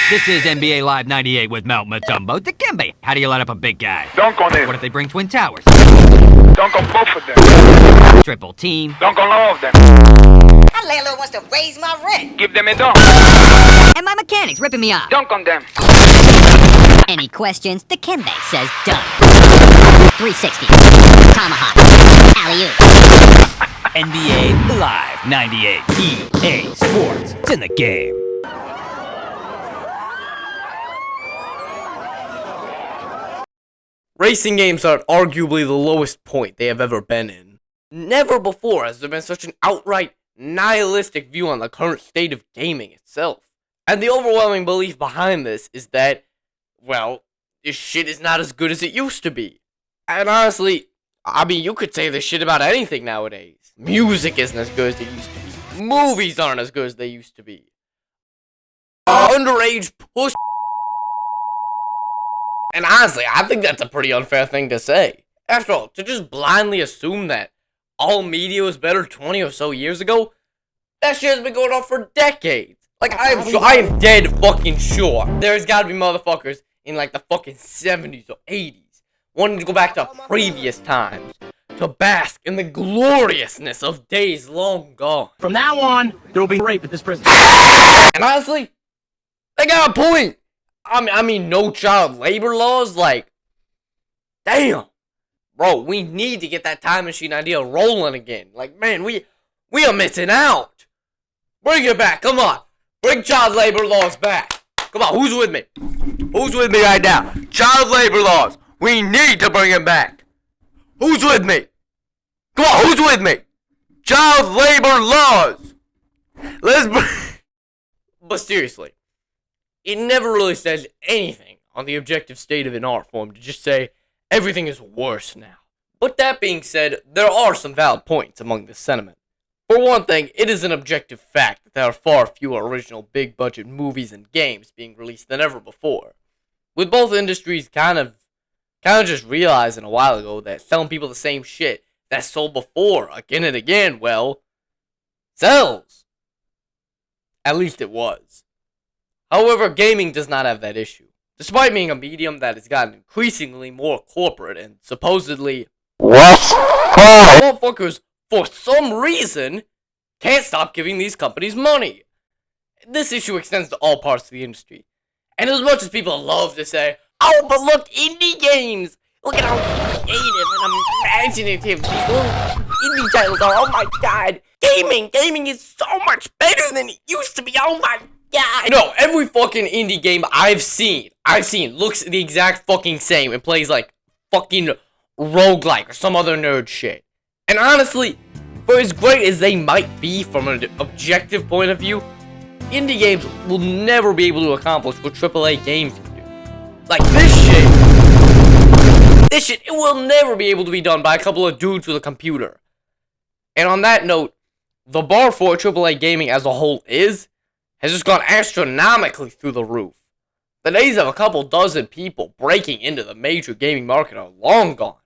This is NBA Live 98 with Melt Matumbo. Dikembe, how do you let up a big guy? Dunk on him. What if they bring twin towers? Dunk on both of them. Triple team. Dunk on all of them. My landlord wants to raise my rent. Give them a dunk. And my mechanic's ripping me off. Dunk on them. Any questions? Dikembe says done. 360. Tomahawk. Alley-oop. NBA Live 98. EA Sports. It's in the game. Racing games are at arguably the lowest point they have ever been in. Never before has there been such an outright nihilistic view on the current state of gaming itself. And the overwhelming belief behind this is that, well, this shit is not as good as it used to be. And honestly, I mean, you could say this shit about anything nowadays. Music isn't as good as it used to be. Movies aren't as good as they used to be. Underage push. And honestly, I think that's a pretty unfair thing to say. After all, to just blindly assume that all media was better 20 or so years ago, that shit has been going on for decades. Like, I am dead fucking sure there's gotta be motherfuckers in like the fucking 70s or 80s wanting to go back to previous times to bask in the gloriousness of days long gone. From now on, there will be rape at this prison. And honestly, they got a point. I mean, no child labor laws, like, damn. Bro, we need to get that time machine idea rolling again. Like, man, we are missing out. Bring it back, come on. Bring child labor laws back. Come on, who's with me? Who's with me right now? Child labor laws. We need to bring them back. Who's with me? Come on, who's with me? Child labor laws. But seriously, it never really says anything on the objective state of an art form to just say everything is worse now. But that being said, there are some valid points among this sentiment. For one thing, it is an objective fact that there are far fewer original big-budget movies and games being released than ever before. With both industries kind of just realizing a while ago that selling people the same shit that sold before again and again, well, sells. At least it was. However, gaming does not have that issue. Despite being a medium that has gotten increasingly more corporate and supposedly motherfuckers, for some reason, can't stop giving these companies money. This issue extends to all parts of the industry. And as much as people love to say, oh, but look, indie games! Look at how creative and imaginative these little indie titles are. Oh my god! Gaming is so much better than it used to be. Oh my god! No, every fucking indie game I've seen looks the exact fucking same and plays like fucking roguelike or some other nerd shit. And honestly, for as great as they might be from an objective point of view, indie games will never be able to accomplish what AAA games can do. Like this shit, it will never be able to be done by a couple of dudes with a computer. And on that note, the bar for AAA gaming as a whole has just gone astronomically through the roof. The days of a couple dozen people breaking into the major gaming market are long gone.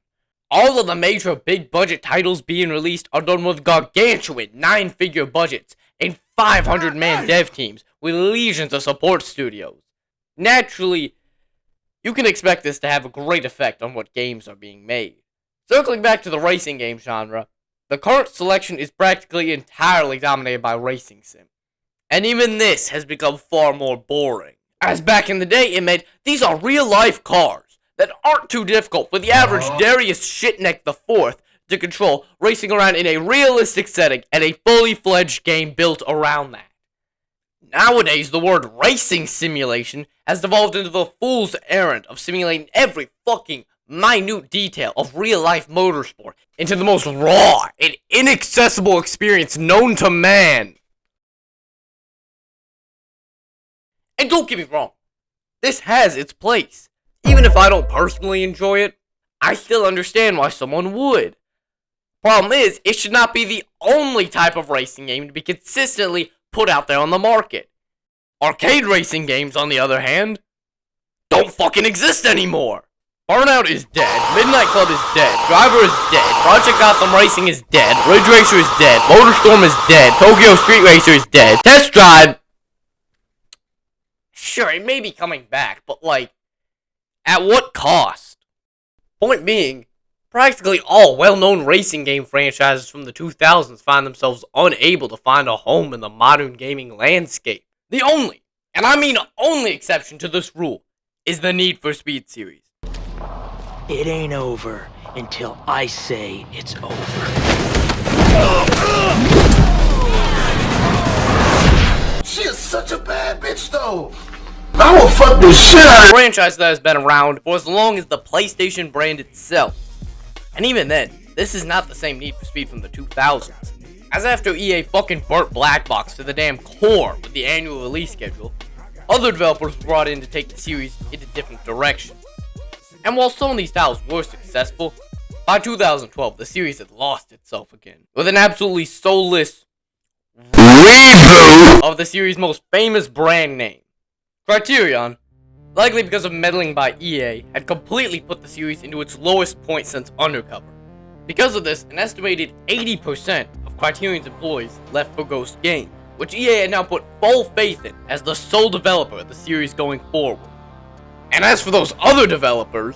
All of the major big-budget titles being released are done with gargantuan 9-figure budgets and 500-man dev teams with legions of support studios. Naturally, you can expect this to have a great effect on what games are being made. Circling back to the racing game genre, the current selection is practically entirely dominated by racing sim. And even this has become far more boring. As back in the day, it meant these are real-life cars that aren't too difficult for the average Darius Shitneck IV to control, racing around in a realistic setting and a fully fledged game built around that. Nowadays, the word racing simulation has devolved into the fool's errand of simulating every fucking minute detail of real-life motorsport into the most raw and inaccessible experience known to man. And don't get me wrong, this has its place. Even if I don't personally enjoy it, I still understand why someone would. Problem is, it should not be the only type of racing game to be consistently put out there on the market. Arcade racing games, on the other hand, don't fucking exist anymore. Burnout is dead, Midnight Club is dead, Driver is dead, Project Gotham Racing is dead, Ridge Racer is dead, Motorstorm is dead, Tokyo Street Racer is dead, Test Drive... sure, it may be coming back, but like, at what cost? Point being, practically all well-known racing game franchises from the 2000s find themselves unable to find a home in the modern gaming landscape. The only, and I mean only exception to this rule, is the Need for Speed series. It ain't over until I say it's over. She is such a bad bitch, though. I will fuck the shit out of her. A franchise that has been around for as long as the PlayStation brand itself. And even then, this is not the same Need for Speed from the 2000s. As after EA fucking burnt Black Box to the damn core with the annual release schedule, other developers were brought in to take the series in a different direction. And while some of these titles were successful, by 2012 the series had lost itself again, with an absolutely soulless reboot of the series' most famous brand name. Criterion, likely because of meddling by EA, had completely put the series into its lowest point since Undercover. Because of this, an estimated 80% of Criterion's employees left for Ghost Games, which EA had now put full faith in as the sole developer of the series going forward. And as for those other developers,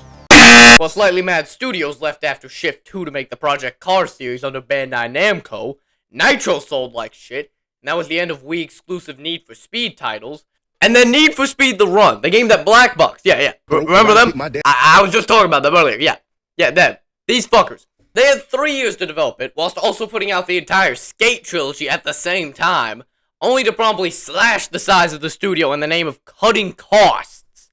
while Slightly Mad Studios left after Shift 2 to make the Project Cars series under Bandai Namco, Nitro sold like shit, and that was the end of Wii exclusive Need for Speed titles, and then Need for Speed The Run, the game that Black Box, remember them? I was just talking about them earlier, them. These fuckers. They had 3 years to develop it, whilst also putting out the entire Skate trilogy at the same time, only to promptly slash the size of the studio in the name of cutting costs,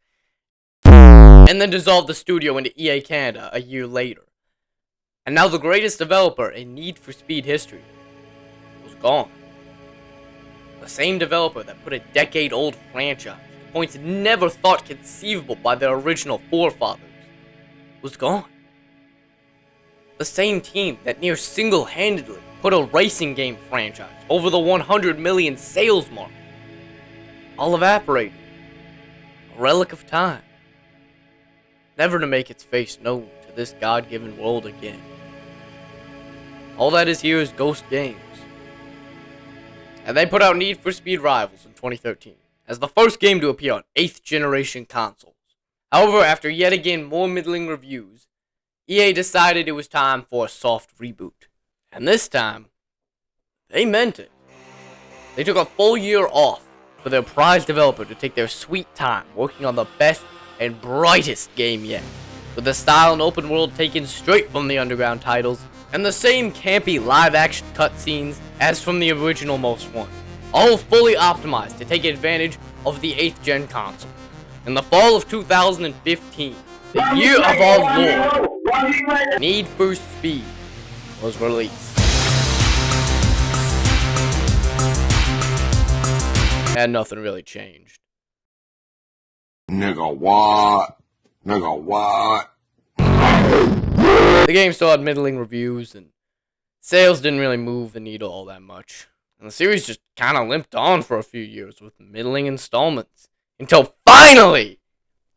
and then dissolve the studio into EA Canada a year later. And now the greatest developer in Need for Speed history was gone. The same developer that put a decade-old franchise to points never thought conceivable by their original forefathers was gone. The same team that near single-handedly put a racing game franchise over the 100 million sales mark all evaporated. A relic of time, never to make its face known to this God-given world again. All that is here is Ghost Games. And they put out Need for Speed Rivals in 2013 as the first game to appear on 8th generation consoles. However, after yet again more middling reviews, EA decided it was time for a soft reboot. And this time, they meant it. They took a full year off for their prize developer to take their sweet time working on the best and brightest game yet, with the style and open world taken straight from the Underground titles, and the same campy live-action cutscenes as from the original most one, all fully optimized to take advantage of the 8th gen console. In the fall of 2015, the year of our Lord, Need for Speed was released. And nothing really changed. Nigga, what? Nigga, what? The game still had middling reviews, and sales didn't really move the needle all that much. And the series just kind of limped on for a few years with middling installments. Until finally,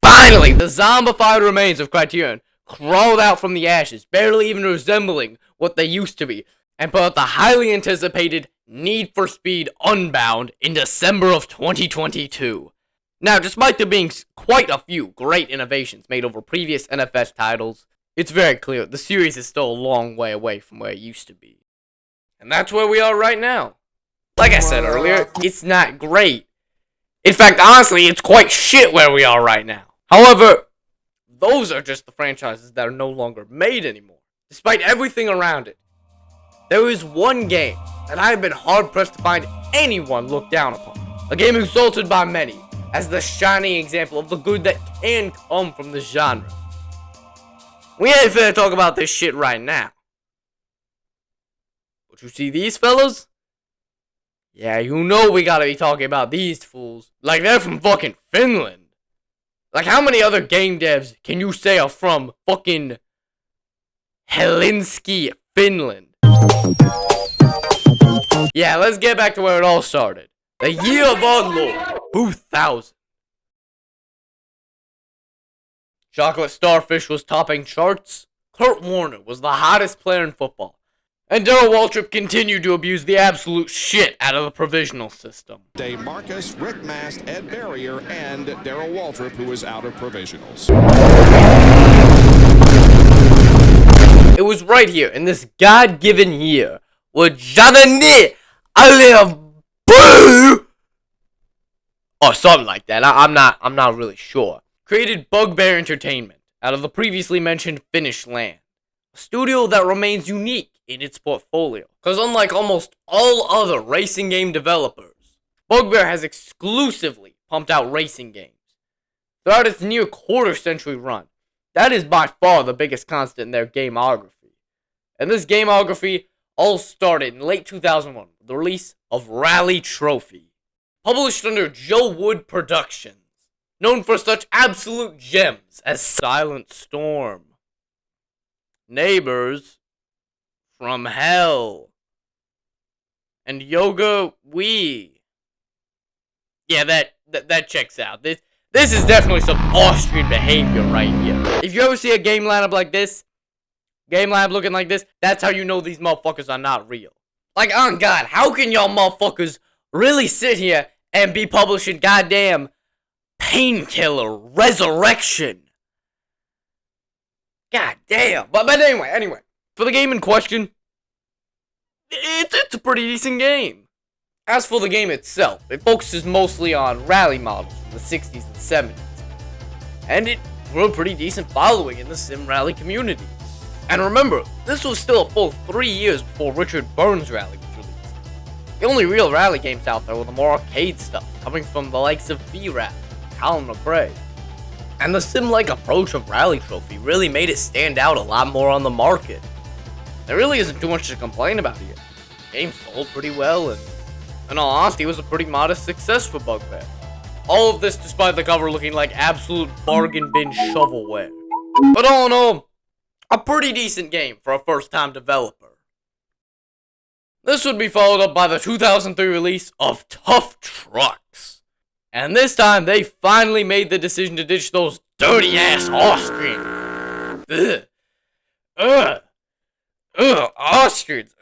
the zombified remains of Criterion crawled out from the ashes, barely even resembling what they used to be, and put out the highly anticipated Need for Speed Unbound in December of 2022. Now, despite there being quite a few great innovations made over previous NFS titles, it's very clear the series is still a long way away from where it used to be. And that's where we are right now. Like I said earlier, it's not great. In fact, honestly, it's quite shit where we are right now. However, those are just the franchises that are no longer made anymore, despite everything around it. There is one game that I have been hard-pressed to find anyone look down upon. A game exalted by many as the shining example of the good that can come from this genre. We ain't finna talk about this shit right now. But you see these fellas? Yeah, you know we gotta be talking about these fools. Like they're from fucking Finland. Like how many other game devs can you say are from fucking Helsinki, Finland? Yeah, let's get back to where it all started. The year of our Lord, 2000. Chocolate Starfish was topping charts. Kurt Warner was the hottest player in football. And Darrell Waltrip continued to abuse the absolute shit out of the provisional system. Dave Marcus, Rick Mast, Ed Barrier, and Darrell Waltrip, who is out of provisionals. It was right here, in this God-given year, where Janani Aliabu, or something like that, I'm not really sure, created Bugbear Entertainment out of the previously mentioned Finnish land. A studio that remains unique in its portfolio, because unlike almost all other racing game developers, Bugbear has exclusively pumped out racing games. Throughout its near quarter-century run, that is by far the biggest constant in their gameography. And this gameography all started in late 2001 with the release of Rally Trophy, published under Joe Wood Productions, known for such absolute gems as Silent Storm, Neighbors from Hell, and Yoga Wii. Yeah, that checks out. This is definitely some Austrian behavior right here. If you ever see a game lineup like this, game lineup looking like this, that's how you know these motherfuckers are not real. Like, on God, how can y'all motherfuckers really sit here and be publishing goddamn Painkiller Resurrection? God damn. But anyway, for the game in question, it's a pretty decent game. As for the game itself, it focuses mostly on rally models from the 60s and 70s. And it grew a pretty decent following in the sim rally community. And remember, this was still a full 3 years before Richard Burns' Rally was released. The only real rally games out there were the more arcade stuff, coming from the likes of V-Rally, Colin McRae. And the sim-like approach of Rally Trophy really made it stand out a lot more on the market. There really isn't too much to complain about here. The game sold pretty well, and in all honesty, it was a pretty modest success for Bugbear. All of this despite the cover looking like absolute bargain bin shovelware. But all in all, a pretty decent game for a first-time developer. This would be followed up by the 2003 release of Tough Trucks. And this time, they finally made the decision to ditch those dirty-ass Austrians. Austrians.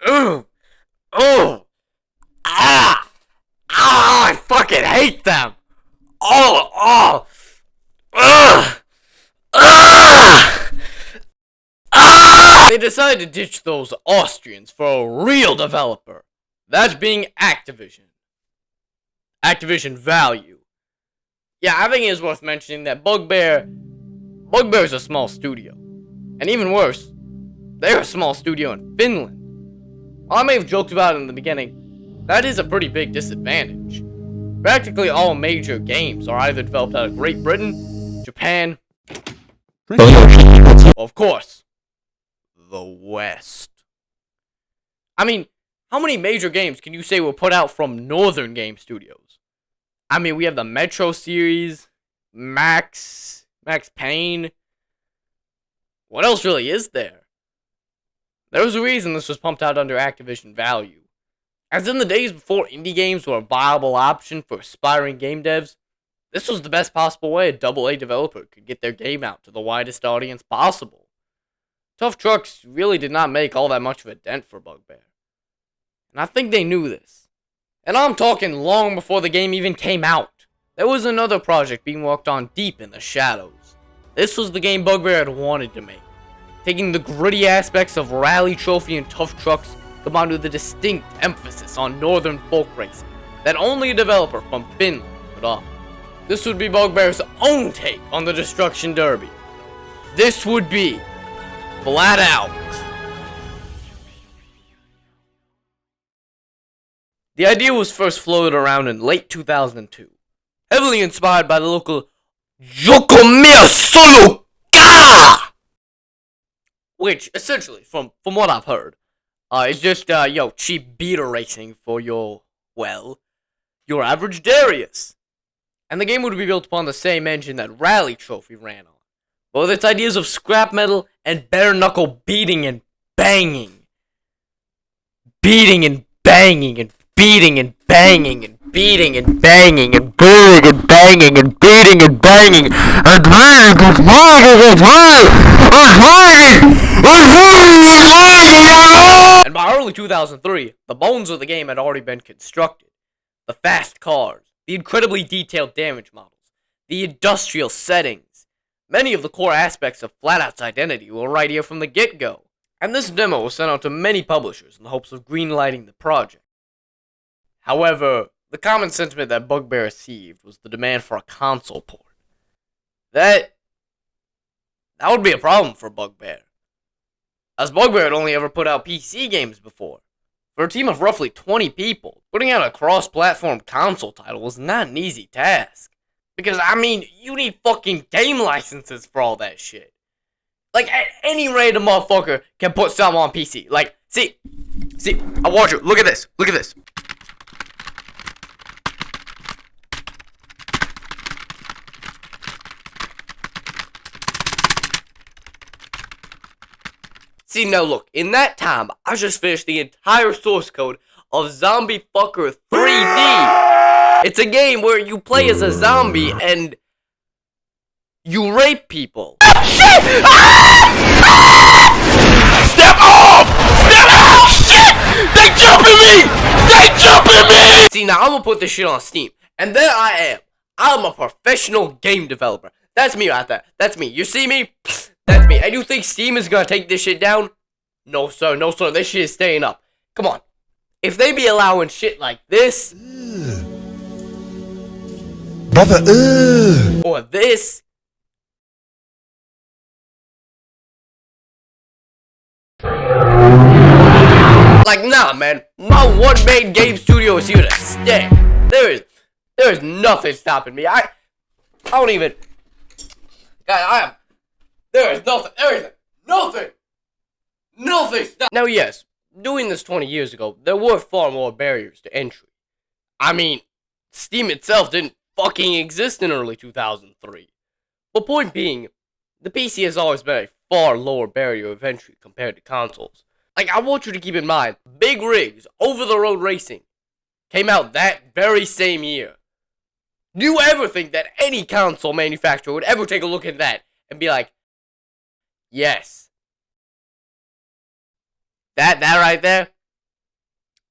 I fucking hate them. They decided to ditch those Austrians for a real developer. That being Activision. Activision Value. Yeah, I think it is worth mentioning that Bugbear is a small studio. And even worse, they're a small studio in Finland. While I may have joked about it in the beginning, that is a pretty big disadvantage. Practically all major games are either developed out of Great Britain, Japan, well, of course, the West. I mean, how many major games can you say were put out from northern game studios? I mean, we have the Metro series, Max Payne. What else really is there? There was a reason this was pumped out under Activision Value. As in the days before indie games were a viable option for aspiring game devs, this was the best possible way a AA developer could get their game out to the widest audience possible. Tough Trucks really did not make all that much of a dent for Bugbear. And I think they knew this. And I'm talking long before the game even came out. There was another project being worked on deep in the shadows. This was the game Bugbear had wanted to make, taking the gritty aspects of Rally Trophy and Tough Trucks combined with a distinct emphasis on northern folk racing that only a developer from Finland could offer. This would be Bugbear's own take on the Destruction Derby. This would be Flatout. The idea was first floated around in late 2002, heavily inspired by the local Jokomir Suluka, which essentially, from what I've heard, is just cheap beater racing for your average Darius. And the game would be built upon the same engine that Rally Trophy ran on, but with its ideas of scrap metal and bare knuckle beating and banging. Beating and banging and beating and banging and beating and banging and beating and banging and beating and banging and banging and banging and by early 2003, the bones of the game had already been constructed. The fast cars, the incredibly detailed damage models, the industrial settings. Many of the core aspects of Flatout's identity were right here from the get-go. And this demo was sent out to many publishers in the hopes of greenlighting the project. However, the common sentiment that Bugbear received was the demand for a console port. That would be a problem for Bugbear, as Bugbear had only ever put out PC games before. For a team of roughly 20 people, putting out a cross-platform console title was not an easy task. Because, I mean, you need fucking game licenses for all that shit. Like, any random motherfucker can put something on PC. Like, see, I want you, look at this. See, now look, in that time, I just finished the entire source code of Zombie Fucker 3D. It's a game where you play as a zombie and you rape people. Shit! Step off! Step off! Shit! They jumping me! See, now I'm gonna put this shit on Steam, and there I am. I'm a professional game developer. That's me right there. That's me. You see me? That's me. And you think Steam is gonna take this shit down? No, sir. No, sir. This shit is staying up. Come on. If they be allowing shit like this, Brother, or this, like, nah, man. My one-man game studio is here to stay. There is nothing stopping me. I don't even. God, there is nothing. Nothing. Now, yes, doing this 20 years ago, there were far more barriers to entry. I mean, Steam itself didn't fucking exist in early 2003. But point being, the PC has always been a far lower barrier of entry compared to consoles. Like, I want you to keep in mind, Big Rigs, over-the-road racing, came out that very same year. Do you ever think that any console manufacturer would ever take a look at that and be like, yes, that right there,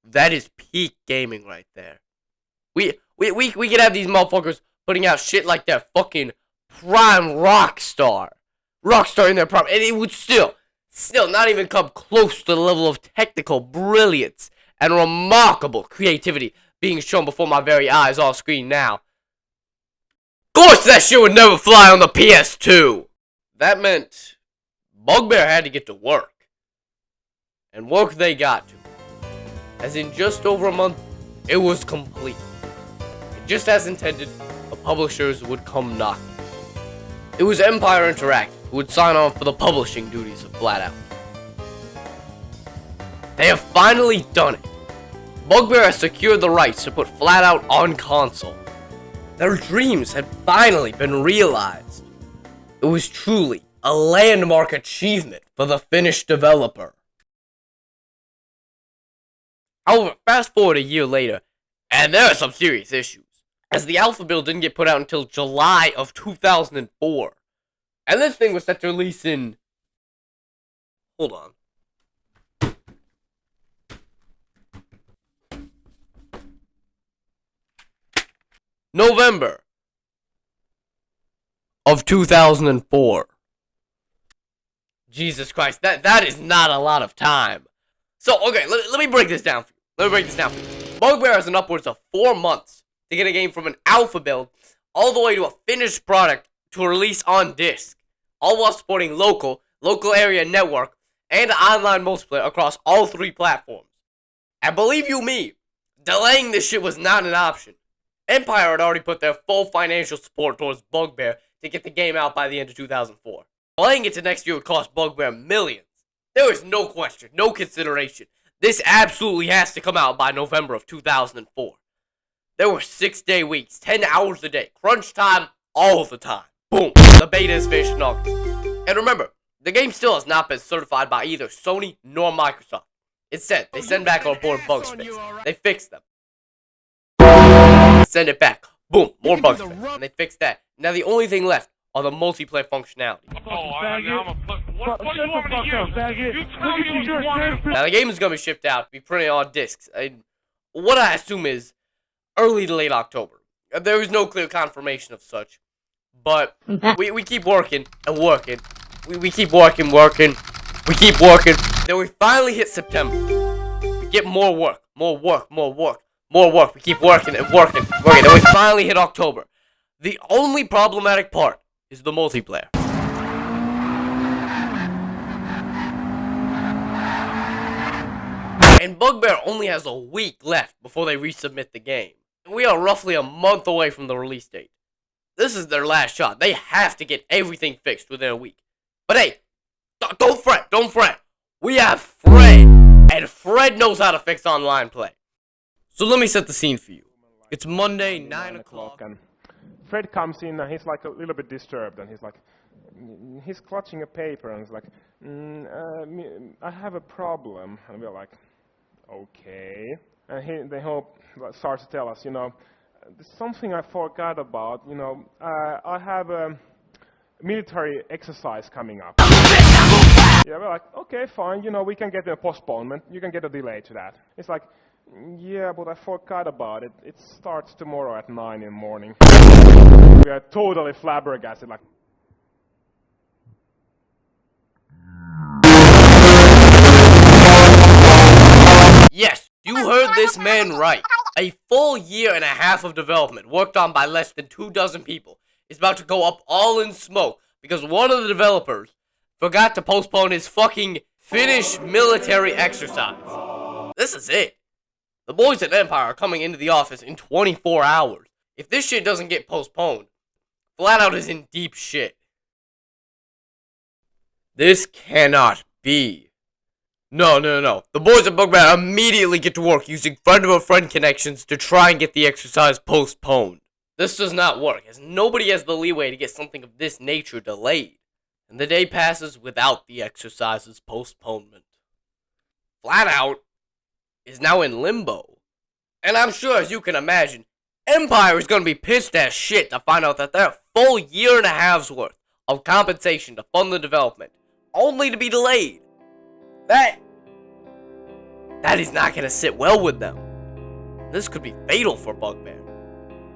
that is peak gaming right there. We could have these motherfuckers putting out shit like their fucking prime Rockstar in their prime, and it would still not even come close to the level of technical brilliance and remarkable creativity being shown before my very eyes off screen now. Of course that shit would never fly on the PS2. That meant Bugbear had to get to work. And work they got to. As in just over a month, it was complete. And just as intended, the publishers would come knocking. It was Empire Interactive who would sign on for the publishing duties of Flatout. They have finally done it. Bugbear has secured the rights to put Flatout on console. Their dreams had finally been realized. It was truly a landmark achievement for the Finnish developer. However, fast forward a year later, and there are some serious issues, as the alpha build didn't get put out until July of 2004. And this thing was set to release in... Hold on. November of 2004. Jesus Christ, that is not a lot of time. So, okay, let me break this down for you. Bugbear has an upwards of 4 months to get a game from an alpha build all the way to a finished product to release on disc, all while supporting local area network, and online multiplayer across all 3 platforms. And believe you me, delaying this shit was not an option. Empire had already put their full financial support towards Bugbear to get the game out by the end of 2004. Delaying it to next year would cost Bugbear millions. There is no question, no consideration. This absolutely has to come out by November of 2004. There were 6-day weeks, 10 hours a day, crunch time all the time. Boom, the beta is finished in August. And remember, the game still has not been certified by either Sony nor Microsoft. Instead, they send back our board bugs fixed. They fix them. send it back. Boom, more bugs fixed. And they fixed that. Now the only thing left are the multiplayer functionality. What do you want me to use? You tell me you want it. Now the game is going to be shipped out, be printed on discs. What I assume is early to late October. There is no clear confirmation of such. But we keep working and working. We keep working. We keep working. Then we finally hit September. We get more work. We keep working and working. Then we finally hit October. The only problematic part is the multiplayer. And Bugbear only has a week left before they resubmit the game. We are roughly a month away from the release date. This is their last shot. They have to get everything fixed within a week. But hey, don't fret. We have Fred, and Fred knows how to fix online play. So let me set the scene for you. It's Monday, 9 o'clock. And Fred comes in and he's like a little bit disturbed and he's clutching a paper and he's like, I have a problem. And we're like, okay. And the whole starts to tell us, there's something I forgot about, I have a military exercise coming up. Yeah, we're like, okay, fine, we can get a postponement, you can get a delay to that. It's like, yeah, but I forgot about it. It starts tomorrow at 9 in the morning. We are totally flabbergasted, like... Yes, you heard this man right. A full year and a half of development, worked on by less than 24 people, is about to go up all in smoke because one of the developers forgot to postpone his fucking Finnish military exercise. This is it. The boys at Empire are coming into the office in 24 hours. If this shit doesn't get postponed, Flatout is in deep shit. This cannot be. No. The boys at Bugbear immediately get to work using friend-of-a-friend connections to try and get the exercise postponed. This does not work, as nobody has the leeway to get something of this nature delayed. And the day passes without the exercise's postponement. Flatout is now in limbo. And I'm sure, as you can imagine, Empire is going to be pissed as shit to find out that their full year and a half's worth of compensation to fund the development, only to be delayed. That is not going to sit well with them. This could be fatal for Bugbear.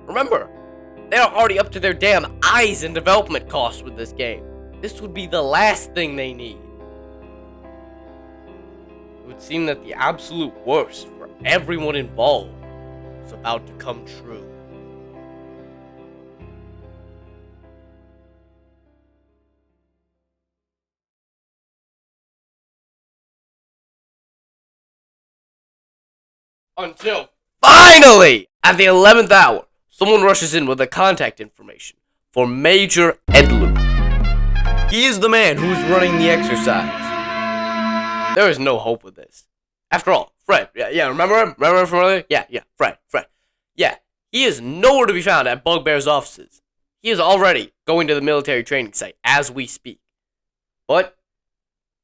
Remember, they are already up to their damn eyes in development costs with this game. This would be the last thing they need. It would seem that the absolute worst for everyone involved is about to come true. Until finally, at the 11th hour, someone rushes in with the contact information for Major Edlund. He is the man who's running the exercise. There is no hope with this. After all, Fred, yeah, remember him? Remember him from earlier? Yeah, Fred. Yeah, he is nowhere to be found at Bugbear's offices. He is already going to the military training site as we speak. But,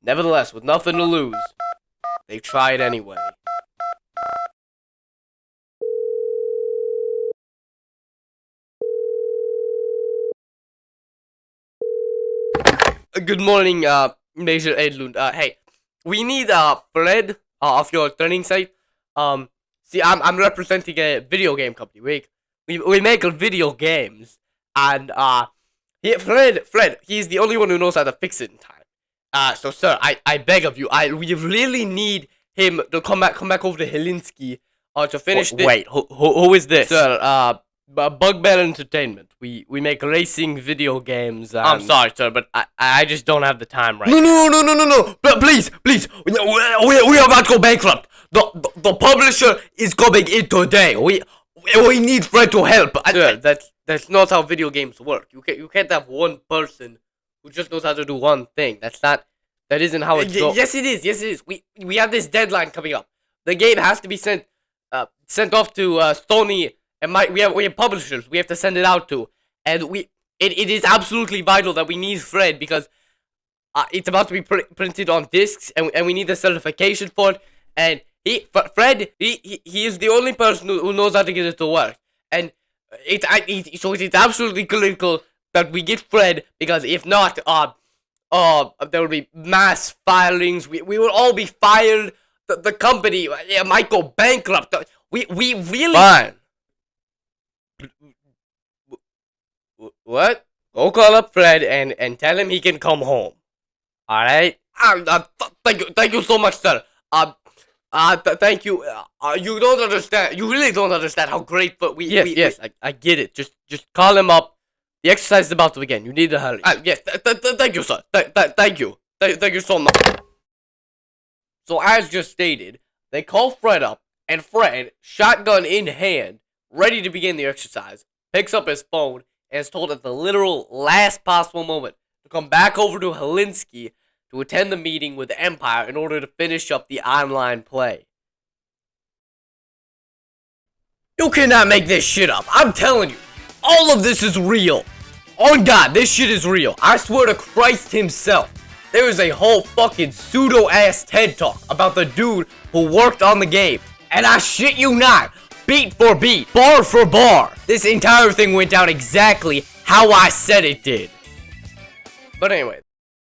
nevertheless, with nothing to lose, they try it anyway. Good morning, Major Edlund. Hey, we need Fred of your training site. See, I'm representing a video game company. We make video games, and Fred, he's the only one who knows how to fix it in time. So sir, I beg of you, we really need him to come back over to Helsinki to finish this. Wait, who is this? Sir, Bugbear Entertainment. We make racing video games. I'm sorry, sir, but I just don't have the time right now. No. Please. We are about to go bankrupt. The publisher is coming in today. We need Fred to help. Sir, that's not how video games work. You can't have one person who just knows how to do one thing. That isn't how it goes. Yes, it is. We have this deadline coming up. The game has to be sent off to Sony. And we have publishers we have to send it out to, and it is absolutely vital that we need Fred because it's about to be printed on discs, and we need the certification for it. And Fred is the only person who knows how to get it to work. And it's absolutely critical that we get Fred, because if not, there will be mass firings. We will all be fired. The company might go bankrupt. We really... Fine. What? Go call up Fred and tell him he can come home. Alright? Thank you so much, sir. Thank you. You don't understand. You really don't understand how grateful we... Yes, I get it. Just call him up. The exercise is about to begin. You need to hurry. Yes, thank you, sir. Thank you. Thank you so much. So, as just stated, they call Fred up, and Fred, shotgun in hand, ready to begin the exercise, picks up his phone and is told at the literal last possible moment to come back over to Helsinki to attend the meeting with Empire in order to finish up the online play. You cannot make this shit up. I'm telling you, all of this is real. On God, this shit is real. I swear to Christ himself. There is a whole fucking pseudo-ass TED Talk about the dude who worked on the game. And I shit you not, beat for beat, bar for bar, this entire thing went down exactly how I said it did. But anyway,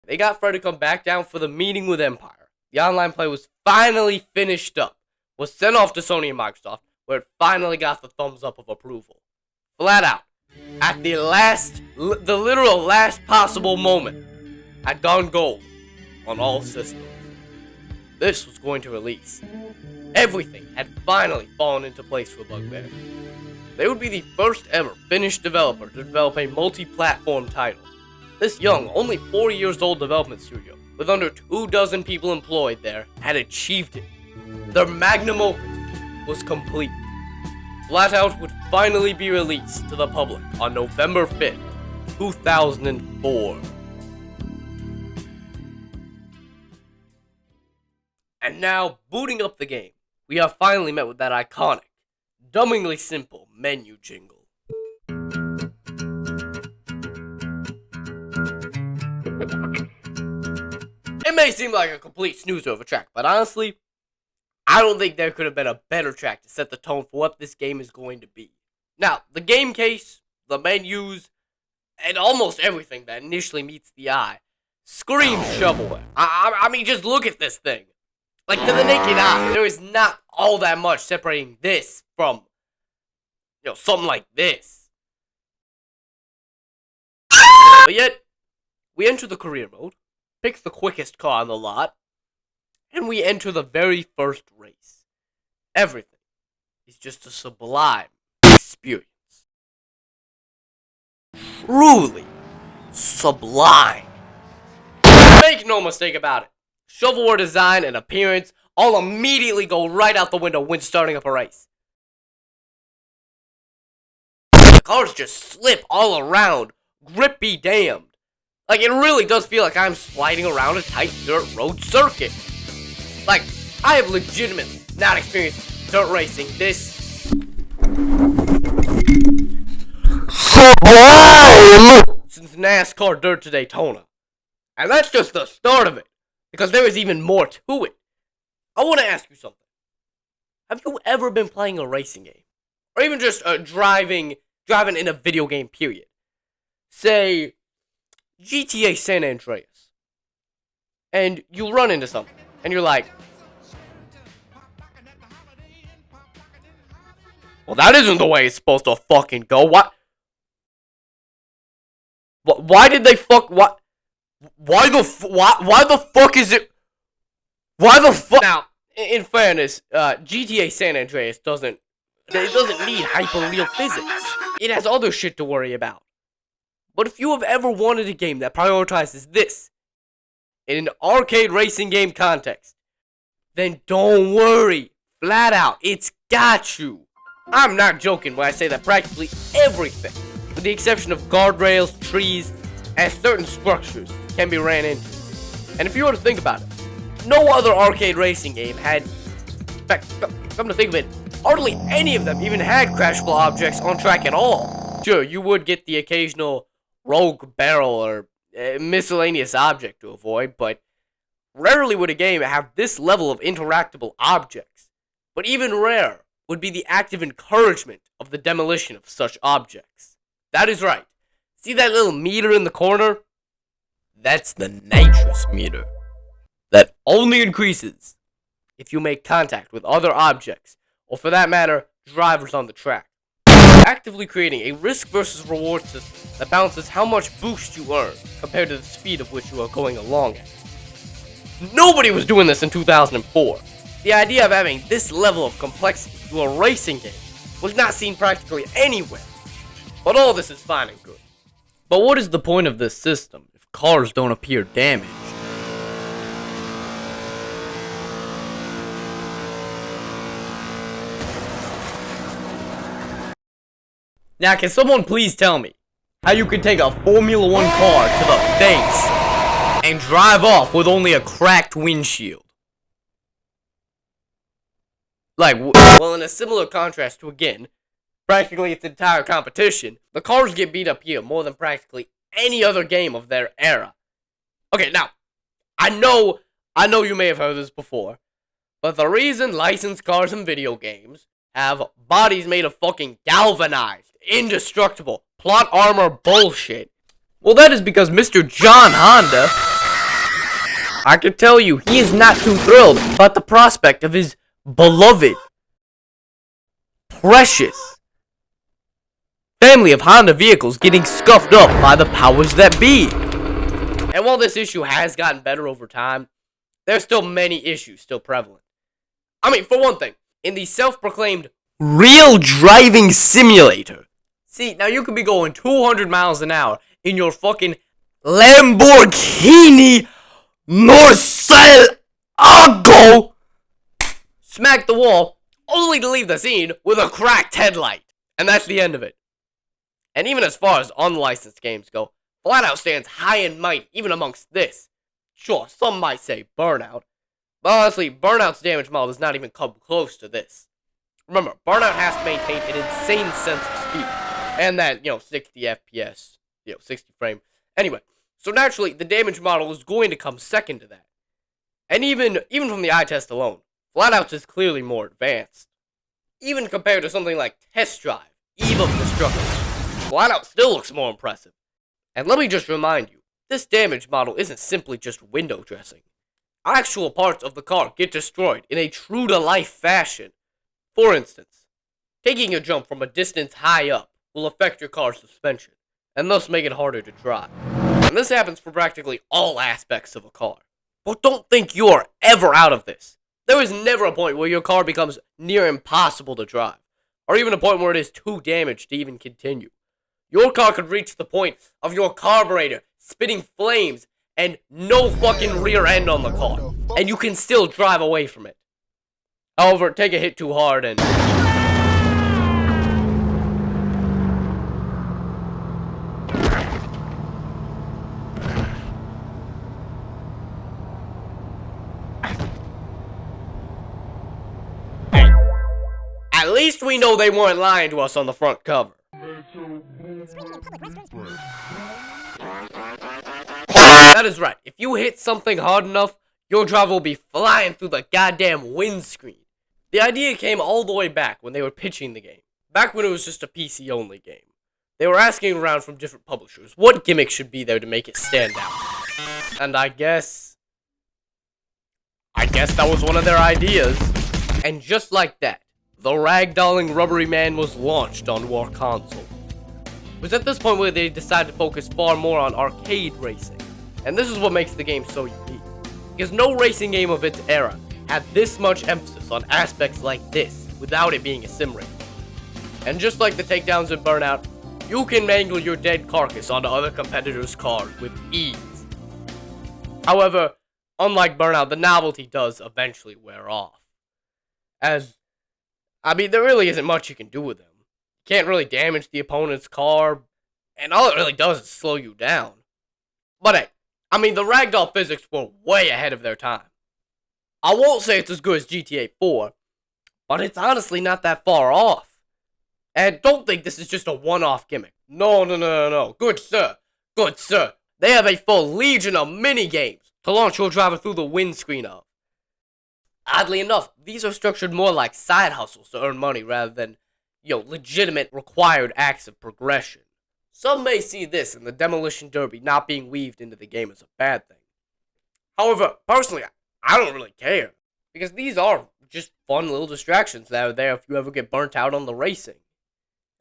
they got Fred to come back down for the meeting with Empire. The online play was finally finished up, was sent off to Sony and Microsoft, where it finally got the thumbs up of approval. Flat out, at the literal last possible moment, had gone gold on all systems. This was going to release. Everything had finally fallen into place for Bugbear. They would be the first ever Finnish developer to develop a multi-platform title. This young, only 4 years old development studio, with under 24 people employed there, had achieved it. Their magnum opus was complete. Flatout would finally be released to the public on November 5th, 2004. And now, booting up the game, we have finally met with that iconic, dumbingly simple menu jingle. It may seem like a complete snoozer of a track, but honestly, I don't think there could have been a better track to set the tone for what this game is going to be. Now, the game case, the menus, and almost everything that initially meets the eye screams shovelware. I mean, just look at this thing. Like, to the naked eye, there is not all that much separating this from, something like this. But yet, we enter the career mode, pick the quickest car on the lot, and we enter the very first race. Everything is just a sublime experience. Truly sublime. Make no mistake about it. Shovelware design and appearance all immediately go right out the window when starting up a race. The cars just slip all around, grip be damned. Like, it really does feel like I'm sliding around a tight dirt road circuit. Like, I have legitimately not experienced dirt racing this sublime since NASCAR Dirt to Daytona. And that's just the start of it, because there is even more to it. I want to ask you something. Have you ever been playing a racing game? Or even just driving in a video game, period? Say, GTA San Andreas. And you run into something, and you're like, well, that isn't the way it's supposed to fucking go. Why did they fuck, what? Why the fuck is it? Why the fuck? Now, in fairness, GTA San Andreas doesn't need hyper-real physics. It has other shit to worry about. But if you have ever wanted a game that prioritizes this in an arcade racing game context, then don't worry. Flatout, it's got you. I'm not joking when I say that practically everything, with the exception of guardrails, trees, and certain structures, can be ran into. And if you were to think about it, no other arcade racing game had, in fact, come to think of it, hardly any of them even had crashable objects on track at all. Sure, you would get the occasional rogue barrel or miscellaneous object to avoid, but rarely would a game have this level of interactable objects. But even rarer, would be the active encouragement of the demolition of such objects. That is right. See that little meter in the corner? That's the nitrous meter. That only increases if you make contact with other objects, or for that matter, drivers on the track. Actively creating a risk versus reward system that balances how much boost you earn compared to the speed of which you are going along at. Nobody was doing this in 2004. The idea of having this level of complexity to a racing game was not seen practically anywhere. But all this is fine and good. But what is the point of this system if cars don't appear damaged? Now, can someone please tell me how you can take a Formula 1 car to the face and drive off with only a cracked windshield? Like, well, in a similar contrast to, again, practically its entire competition, the cars get beat up here more than practically any other game of their era. Okay, now, I know you may have heard this before, but the reason licensed cars in video games have bodies made of fucking galvanized, indestructible, plot armor bullshit, well, that is because Mr. John Honda, I can tell you, he is not too thrilled about the prospect of his beloved, precious family of Honda vehicles getting scuffed up by the powers that be. And while this issue has gotten better over time, there's still many issues still prevalent. I mean, for one thing, in the self-proclaimed real driving simulator, see, now you could be going 200 miles an hour in your fucking Lamborghini Murcielago, smack the wall, only to leave the scene with a cracked headlight. And that's the end of it. And even as far as unlicensed games go, Flatout stands high and mighty even amongst this. Sure, some might say Burnout, but honestly, Burnout's damage model does not even come close to this. Remember, Burnout has to maintain an insane sense of speed, and that, 60 FPS, 60 frame. Anyway, so naturally, the damage model is going to come second to that. And even from the eye test alone, Flatout is clearly more advanced. Even compared to something like Test Drive, Eve of Destruction, Flatout still looks more impressive. And let me just remind you, this damage model isn't simply just window dressing. Actual parts of the car get destroyed in a true-to-life fashion. For instance, taking a jump from a distance high up will affect your car's suspension, and thus make it harder to drive. And this happens for practically all aspects of a car. But don't think you are ever out of this. There is never a point where your car becomes near impossible to drive, or even a point where it is too damaged to even continue. Your car could reach the point of your carburetor spitting flames and no fucking rear end on the car, and you can still drive away from it. However, take a hit too hard and... Hey, at least we know they weren't lying to us on the front cover. That is right. If you hit something hard enough, your driver will be flying through the goddamn windscreen. The idea came all the way back when they were pitching the game. Back when it was just a PC-only game. They were asking around from different publishers what gimmick should be there to make it stand out. And I guess that was one of their ideas. And just like that, the ragdolling rubbery man was launched onto our console. It was at this point where they decided to focus far more on arcade racing. And this is what makes the game so unique. Because no racing game of its era had this much emphasis on aspects like this without it being a sim race. And just like the takedowns in Burnout, you can mangle your dead carcass onto other competitors' cars with ease. However, unlike Burnout, the novelty does eventually wear off. There really isn't much you can do with them. You can't really damage the opponent's car, and all it really does is slow you down. But hey, the ragdoll physics were way ahead of their time. I won't say it's as good as GTA 4, but it's honestly not that far off. And don't think this is just a one-off gimmick. No. Good sir. They have a full legion of mini-games to launch your driver through the windscreen of. Oddly enough, these are structured more like side hustles to earn money rather than, legitimate required acts of progression. Some may see this and the Demolition Derby not being weaved into the game as a bad thing. However, personally, I don't really care, because these are just fun little distractions that are there if you ever get burnt out on the racing.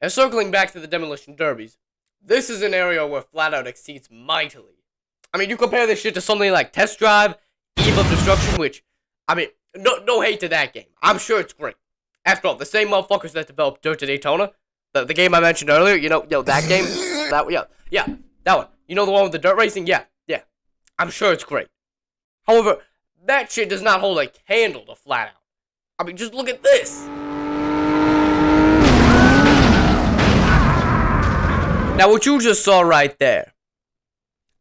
And circling back to the Demolition Derbies, this is an area where Flatout exceeds mightily. I mean, you compare this shit to something like Test Drive, Eve of Destruction, which, no hate to that game. I'm sure it's great. After all, the same motherfuckers that developed Dirt to Daytona, the game I mentioned earlier, that game, that one. You know the one with the dirt racing? Yeah. I'm sure it's great. However, that shit does not hold a candle to Flatout. I mean, just look at this. Now, what you just saw right there,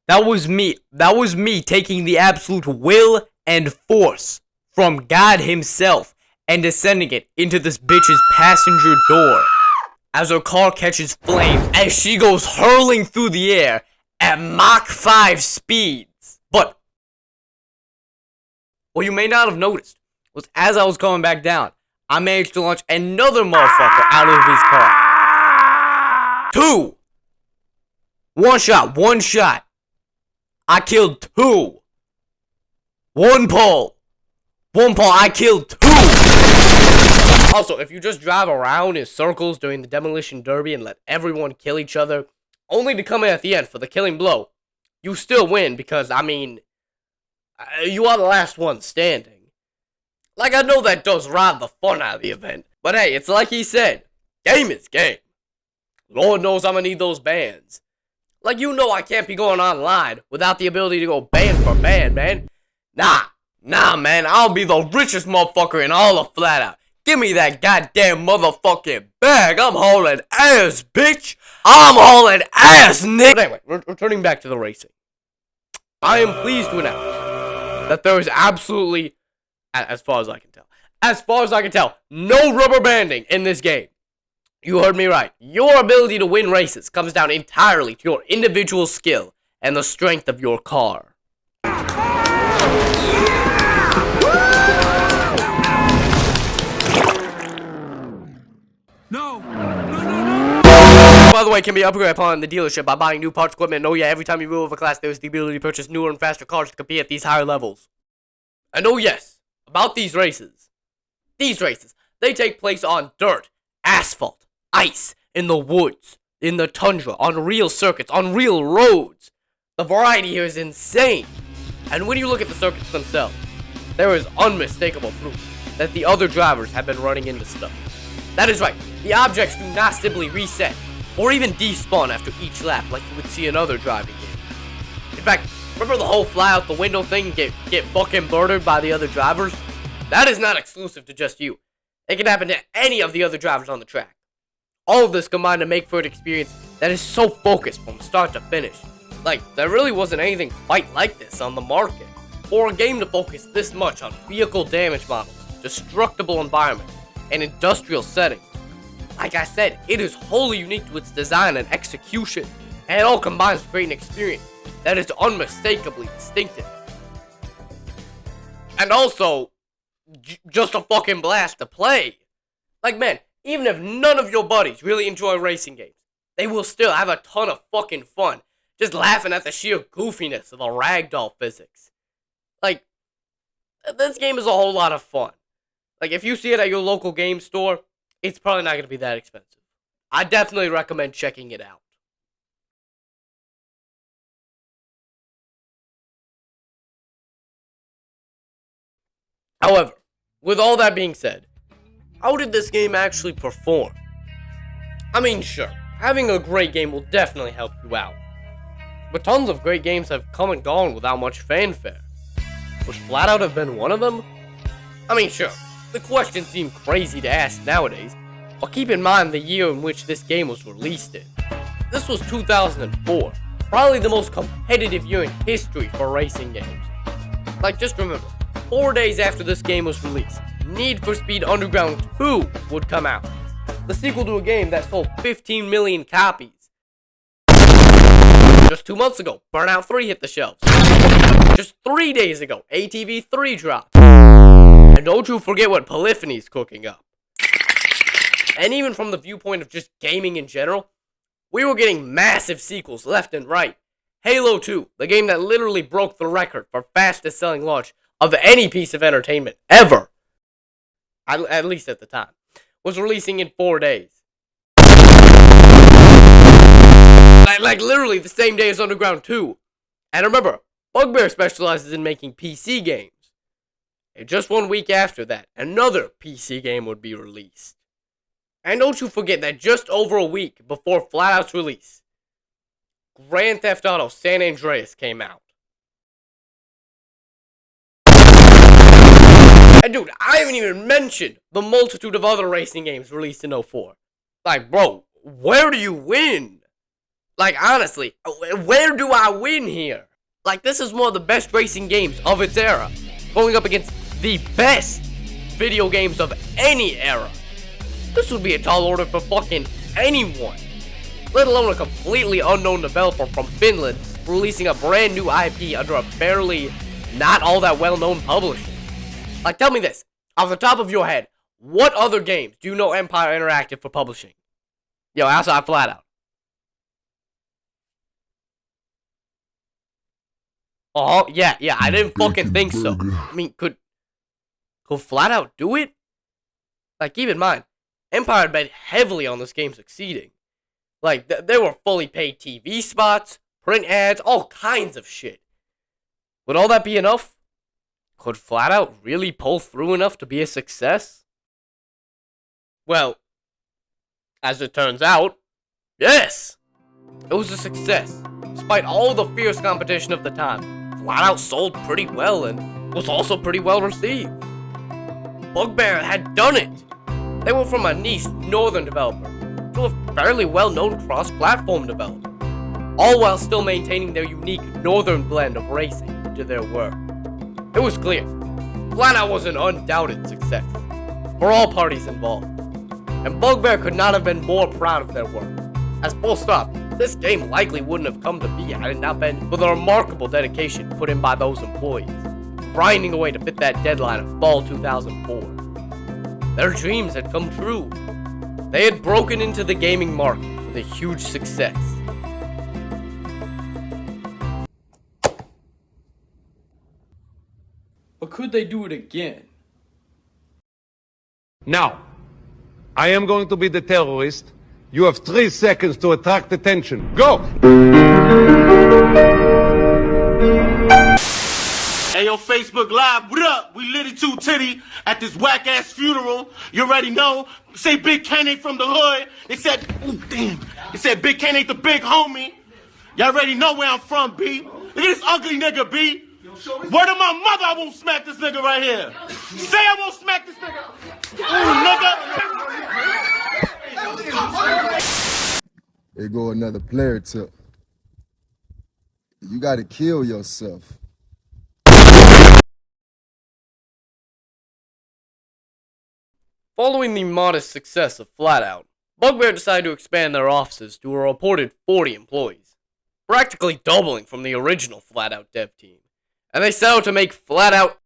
that was me taking the absolute will and force from God himself and descending it into this bitch's passenger door as her car catches flames as she goes hurling through the air at Mach 5 speeds. But what you may not have noticed was as I was coming back down, I managed to launch another motherfucker out of his car. 2! One shot. I killed 2. One pull, I killed 2. Also, if you just drive around in circles during the Demolition Derby and let everyone kill each other, only to come in at the end for the killing blow, you still win because, you are the last one standing. Like, I know that does rob the fun out of the event, but hey, it's like he said, game is game. Lord knows I'm gonna need those bans. Like, I can't be going online without the ability to go ban for ban, man. Nah, man, I'll be the richest motherfucker in all of Flatout. Give me that goddamn motherfucking bag. I'm hauling ass, bitch. I'm hauling ass, Nick. But anyway, returning back to the racing. I am pleased to announce that there is absolutely, as far as I can tell, no rubber banding in this game. You heard me right. Your ability to win races comes down entirely to your individual skill and the strength of your car. By the way, can be upgraded upon the dealership by buying new parts, equipment, and oh yeah, every time you move over a class, there's the ability to purchase newer and faster cars to compete at these higher levels. And oh yes, about these races, they take place on dirt, asphalt, ice, in the woods, in the tundra, on real circuits, on real roads. The variety here is insane. And when you look at the circuits themselves, there is unmistakable proof that the other drivers have been running into stuff. That is right, the objects do not simply reset, or even despawn after each lap like you would see in other driving games. In fact, remember the whole fly out the window thing get fucking murdered by the other drivers? That is not exclusive to just you. It can happen to any of the other drivers on the track. All of this combined to make for an experience that is so focused from start to finish. Like, there really wasn't anything quite like this on the market. For a game to focus this much on vehicle damage models, destructible environments, and industrial settings. Like I said, it is wholly unique to its design and execution, and it all combines to create an experience that is unmistakably distinctive. And also, just a fucking blast to play. Like, man, even if none of your buddies really enjoy racing games, they will still have a ton of fucking fun just laughing at the sheer goofiness of the ragdoll physics. Like, this game is a whole lot of fun. Like, if you see it at your local game store, it's probably not going to be that expensive. I definitely recommend checking it out. However, with all that being said, how did this game actually perform? I mean, sure, having a great game will definitely help you out. But tons of great games have come and gone without much fanfare. Would Flatout have been one of them? I mean, sure, the question seems crazy to ask nowadays, but keep in mind the year in which this game was released in. This was 2004, probably the most competitive year in history for racing games. Like, just remember, 4 days after this game was released, Need for Speed Underground 2 would come out. The sequel to a game that sold 15 million copies. Just 2 months ago, Burnout 3 hit the shelves. Just 3 days ago, ATV 3 dropped. And And don't you forget what Polyphony's cooking up. And even from the viewpoint of just gaming in general, we were getting massive sequels left and right. Halo 2, the game that literally broke the record for fastest selling launch of any piece of entertainment ever, at least at the time, was releasing in 4 days. Like literally the same day as Underground 2. And remember, Bugbear specializes in making PC games. And just 1 week after that, another PC game would be released. And don't you forget that just over a week before Flatout's release, Grand Theft Auto San Andreas came out. And dude, I haven't even mentioned the multitude of other racing games released in 04. Like, bro, where do you win? Like, honestly, where do I win here? Like, this is one of the best racing games of its era, going up against the best video games of any era. This would be a tall order for fucking anyone, let alone a completely unknown developer from Finland releasing a brand new IP under a fairly not all that well-known publisher. Like, tell me this, off the top of your head, what other games do you know Empire Interactive for publishing? Yo, outside Flatout. Oh, yeah, I didn't fucking think so. I mean, could Flatout do it? Like, keep in mind, Empire had bet heavily on this game succeeding. Like, there were fully paid TV spots, print ads, all kinds of shit. Would all that be enough? Could Flatout really pull through enough to be a success? Well, as it turns out, yes! It was a success. Despite all the fierce competition of the time, Flatout sold pretty well and was also pretty well received. Bugbear had done it! They went from a niche northern developer to a fairly well-known cross-platform developer, all while still maintaining their unique northern blend of racing to their work. It was clear, Flatout was an undoubted success for all parties involved, and Bugbear could not have been more proud of their work. As full stop, this game likely wouldn't have come to be had it not been for the remarkable dedication put in by those employees, grinding away to fit that deadline of fall 2004. Their dreams had come true. They had broken into the gaming market with a huge success. But could they do it again? Now, I am going to be the terrorist. You have 3 seconds to attract attention. Go! Hey, yo, Facebook Live, what up? We Litty Two Titty at this whack-ass funeral. You already know. Say Big Ken ain't from the hood. They said, ooh, damn. They said Big Ken ain't the big homie. Y'all already know where I'm from, B. Look at this ugly nigga, B. Word of my mother, I won't smack this nigga right here. Say I won't smack this nigga. Ooh, nigga. There go another player tip. You gotta kill yourself. Following the modest success of Flatout, Bugbear decided to expand their offices to a reported 40 employees, practically doubling from the original Flatout dev team, and they set out to make Flatout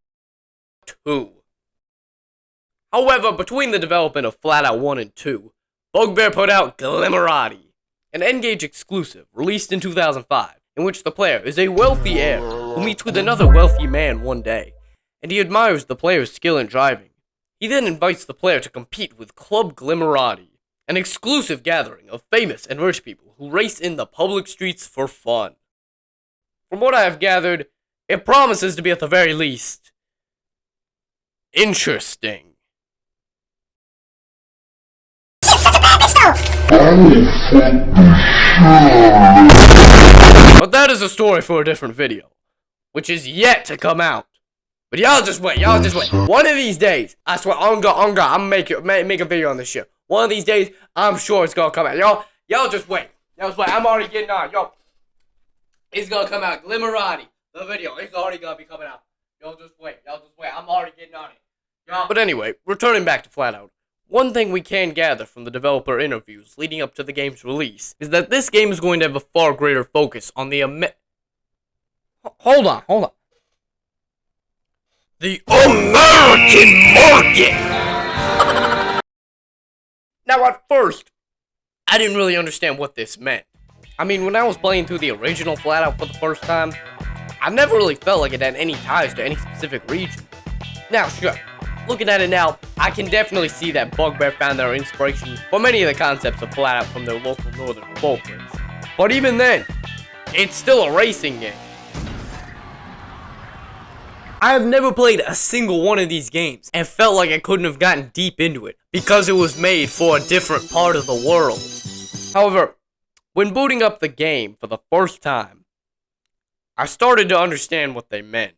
2. However, between the development of Flatout 1 and 2, Bugbear put out Glimmerati, an N-Gage exclusive released in 2005, in which the player is a wealthy heir who meets with another wealthy man one day, and he admires the player's skill in driving. He then invites the player to compete with Club Glimmerati, an exclusive gathering of famous and rich people who race in the public streets for fun. From what I have gathered, it promises to be at the very least interesting. But that is a story for a different video, which is yet to come out. But y'all just wait. One of these days, I swear, I'm gonna make a video on this shit. One of these days, I'm sure it's gonna come out. Y'all just wait. I'm already getting on. It's gonna come out. Glimmerati, the video, it's already gonna be coming out. Y'all just wait. I'm already getting on it. But anyway, returning back to Flatout. One thing we can gather from the developer interviews leading up to the game's release is that this game is going to have a far greater the American market! Now, at first, I didn't really understand what this meant. I mean, when I was playing through the original Flatout for the first time, I never really felt like it had any ties to any specific region. Now, sure, looking at it now, I can definitely see that Bugbear found their inspiration for many of the concepts of Flatout from their local northern folklores. But even then, it's still a racing game. I have never played a single one of these games and felt like I couldn't have gotten deep into it because it was made for a different part of the world. However, when booting up the game for the first time, I started to understand what they meant.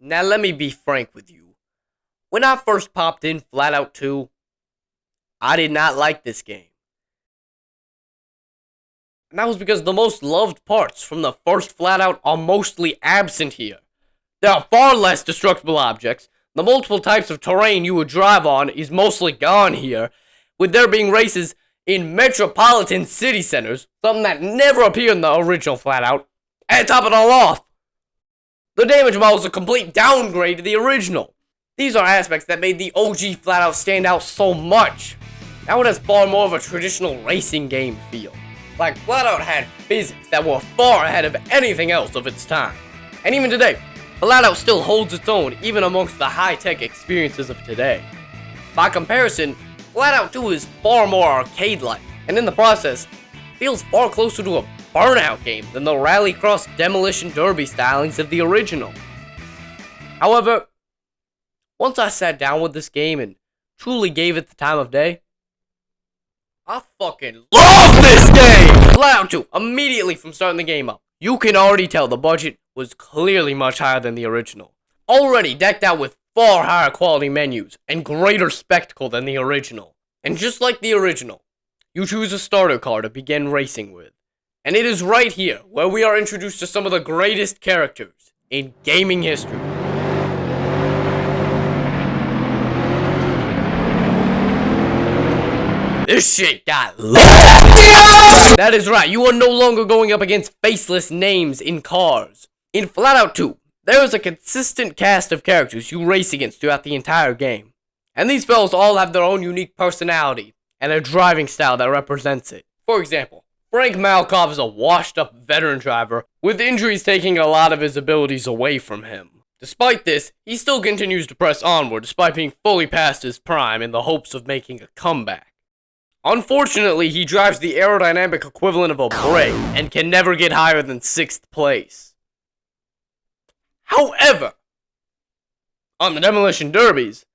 Now let me be frank with you. When I first popped in Flatout 2, I did not like this game. And that was because the most loved parts from the first Flatout are mostly absent here. There are far less destructible objects, the multiple types of terrain you would drive on is mostly gone here, with there being races in metropolitan city centers, something that never appeared in the original Flatout, and to top it all off, the damage model is a complete downgrade to the original. These are aspects that made the OG Flatout stand out so much. Now it has far more of a traditional racing game feel. Like, Flatout had physics that were far ahead of anything else of its time. And even today, Flatout still holds its own even amongst the high-tech experiences of today. By comparison, Flatout 2 is far more arcade-like, and in the process, feels far closer to a Burnout game than the Rallycross Demolition Derby stylings of the original. However, once I sat down with this game and truly gave it the time of day, I fucking love this game! Flatout 2, immediately from starting the game up, you can already tell the budget was clearly much higher than the original. Already decked out with far higher quality menus and greater spectacle than the original. And just like the original, you choose a starter car to begin racing with. And it is right here where we are introduced to some of the greatest characters in gaming history. This shit got lit. That is right, you are no longer going up against faceless names in cars. In Flatout 2, there is a consistent cast of characters you race against throughout the entire game. And these fellows all have their own unique personality and a driving style that represents it. For example, Frank Malkov is a washed-up veteran driver, with injuries taking a lot of his abilities away from him. Despite this, he still continues to press onward despite being fully past his prime in the hopes of making a comeback. Unfortunately, he drives the aerodynamic equivalent of a brake and can never get higher than 6th place. However, on the Demolition Derbies,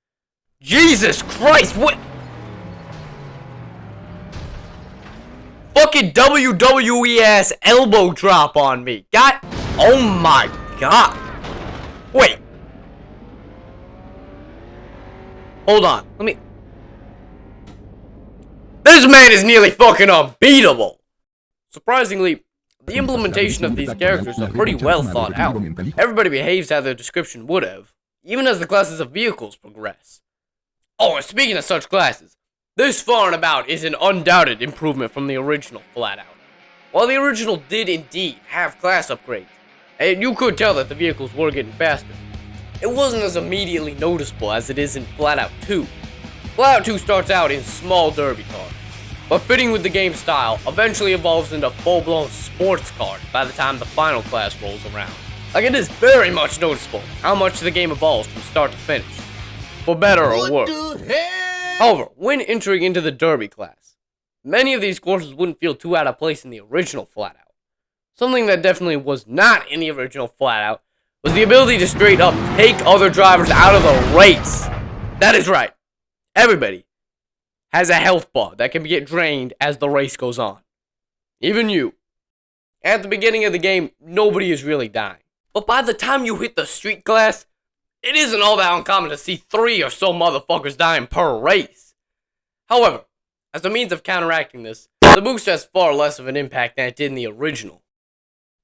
Jesus Christ, what? Fucking WWE ass elbow drop on me. God, oh my god. Wait. Hold on, let me... This man is nearly fucking unbeatable! Surprisingly, the implementation of these characters are pretty well thought out. Everybody behaves how their description would have, even as the classes of vehicles progress. Oh, and speaking of such classes, this far and about is an undoubted improvement from the original Flatout. While the original did indeed have class upgrades, and you could tell that the vehicles were getting faster, it wasn't as immediately noticeable as it is in Flatout 2. Flatout 2 starts out in small derby cars, but fitting with the game style, eventually evolves into full-blown sports cars by the time the final class rolls around. Like, it is very much noticeable how much the game evolves from start to finish, for better or worse. However, when entering into the derby class, many of these courses wouldn't feel too out of place in the original Flatout. Something that definitely was not in the original Flatout was the ability to straight up take other drivers out of the race. That is right. Everybody has a health bar that can get drained as the race goes on. Even you. At the beginning of the game, nobody is really dying. But by the time you hit the street class, it isn't all that uncommon to see 3 or so motherfuckers dying per race. However, as a means of counteracting this, the boost has far less of an impact than it did in the original.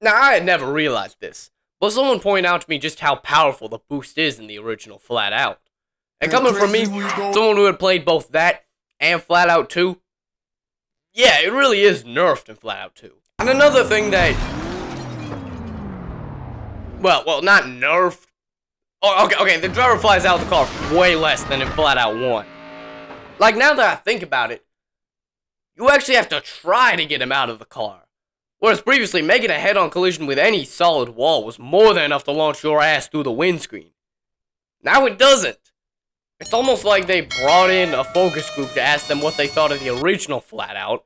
Now, I had never realized this, but someone pointed out to me just how powerful the boost is in the original Flatout. And coming from me, someone who had played both that and Flatout 2, yeah, it really is nerfed in Flatout 2. And another thing that, well, not nerfed. Oh, okay, the driver flies out of the car way less than in Flatout 1. Like, now that I think about it, you actually have to try to get him out of the car. Whereas previously, making a head-on collision with any solid wall was more than enough to launch your ass through the windscreen. Now it doesn't. It's almost like they brought in a focus group to ask them what they thought of the original Flatout.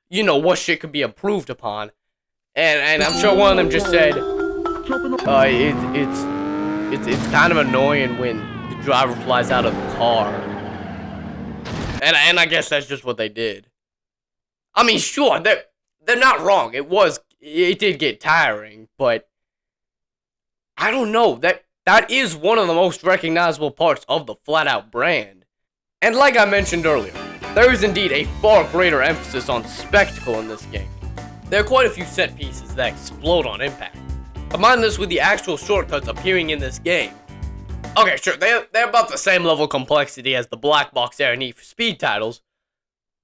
You know, what shit could be improved upon. And I'm sure one of them just said, it's kind of annoying when the driver flies out of the car. And I guess that's just what they did. I mean, sure, they're not wrong. It did get tiring, but I don't know. That is one of the most recognizable parts of the Flatout brand. And like I mentioned earlier, there is indeed a far greater emphasis on spectacle in this game. There are quite a few set pieces that explode on impact. Combine this with the actual shortcuts appearing in this game. Okay, sure, they're about the same level of complexity as the black box Air Need for Speed titles,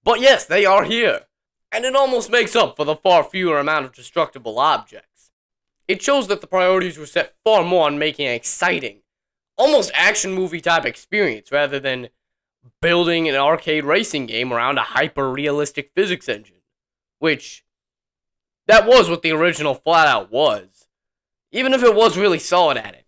but yes, they are here. And it almost makes up for the far fewer amount of destructible objects. It shows that the priorities were set far more on making an exciting, almost action movie type experience rather than building an arcade racing game around a hyper-realistic physics engine. Which, that was what the original Flatout was, even if it was really solid at it.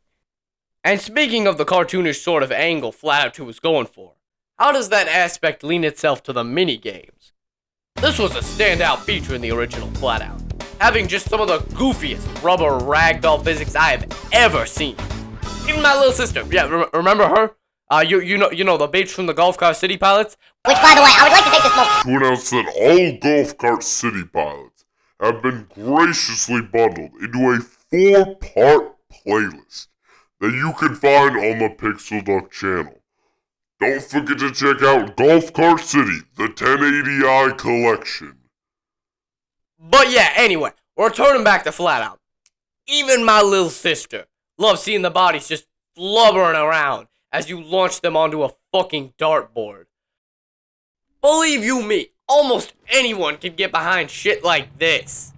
And speaking of the cartoonish sort of angle Flatout 2 was going for, how does that aspect lean itself to the mini-games? This was a standout feature in the original Flatout, having just some of the goofiest rubber ragdoll physics I have ever seen. Even my little sister, yeah, remember her? You know the bitch from the Golf Cart City Pilots? Which, by the way, I would like to take this moment To announce that all Golf Cart City Pilots have been graciously bundled into a 4-part playlist that you can find on the Pixel Duck channel. Don't forget to check out Golf Cart City, the 1080i collection. But yeah, anyway, returning back to Flatout. Even my little sister loves seeing the bodies just blubbering around as you launch them onto a fucking dartboard. Believe you me, almost anyone can get behind shit like this.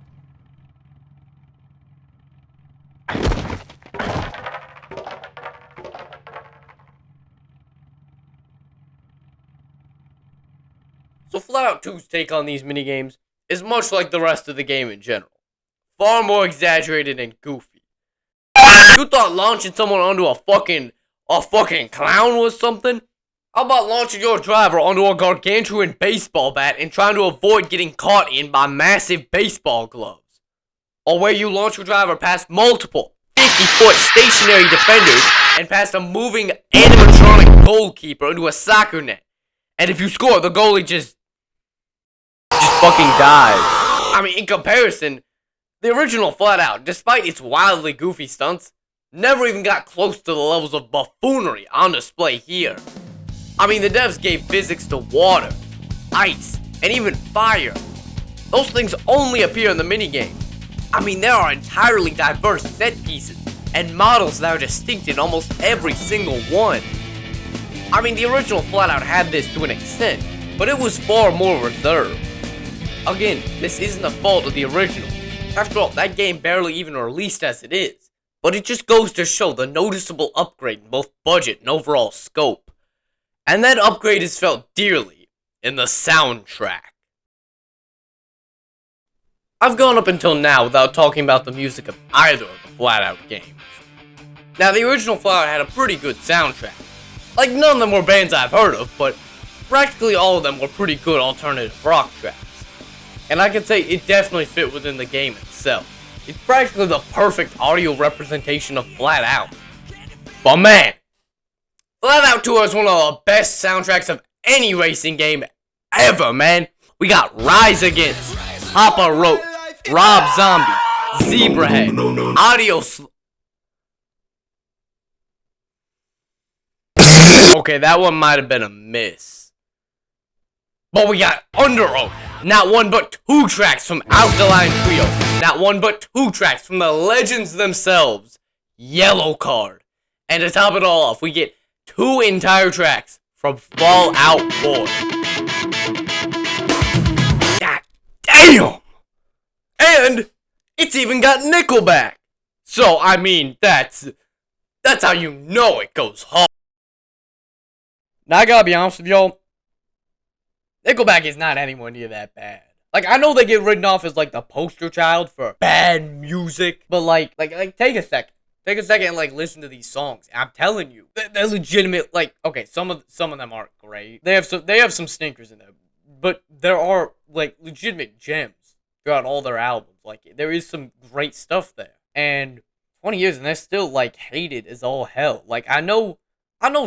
So Flatout 2's take on these minigames is much like the rest of the game in general. Far more exaggerated and goofy. You thought launching someone onto a fucking clown was something? How about launching your driver onto a gargantuan baseball bat and trying to avoid getting caught in by massive baseball gloves? Or where you launch your driver past multiple 50-foot stationary defenders and past a moving animatronic goalkeeper into a soccer net. And if you score, the goalie just fucking dies. I mean, in comparison, the original Flatout, despite its wildly goofy stunts, never even got close to the levels of buffoonery on display here. I mean, the devs gave physics to water, ice, and even fire. Those things only appear in the minigame. I mean, there are entirely diverse set pieces and models that are distinct in almost every single one. I mean, the original Flatout had this to an extent, but it was far more reserved. Again, this isn't the fault of the original. After all, that game barely even released as it is. But it just goes to show the noticeable upgrade in both budget and overall scope. And that upgrade is felt dearly in the soundtrack. I've gone up until now without talking about the music of either of the Flatout games. Now, the original Flatout had a pretty good soundtrack. Like, none of them were bands I've heard of, but practically all of them were pretty good alternative rock tracks. And I can say it definitely fit within the game itself. It's practically the perfect audio representation of Flatout. But man, Flatout 2 is one of the best soundtracks of any racing game ever, man. We got Rise Against, Papa Roach, Rob Zombie, Zebrahead, Audio Okay, that one might have been a miss. But we got Under Oath, not one but 2 tracks from Out the Line Trio, not one but 2 tracks from the legends themselves, Yellow Card. And to top it all off, we get 2 entire tracks from Fallout 4. Damn! And it's even got Nickelback. So, I mean, that's how you know it goes hard. Now, I gotta be honest with y'all. Nickelback is not anywhere near that bad. Like, I know they get written off as, like, the poster child for bad music. But, like, take a second. Take a second and, like, listen to these songs. I'm telling you. They're legitimate, like, okay, some of them aren't great. They have some stinkers in there. But there are, like, legitimate gems throughout all their albums. Like, there is some great stuff there. And 20 years and they're still, like, hated as all hell. Like, I know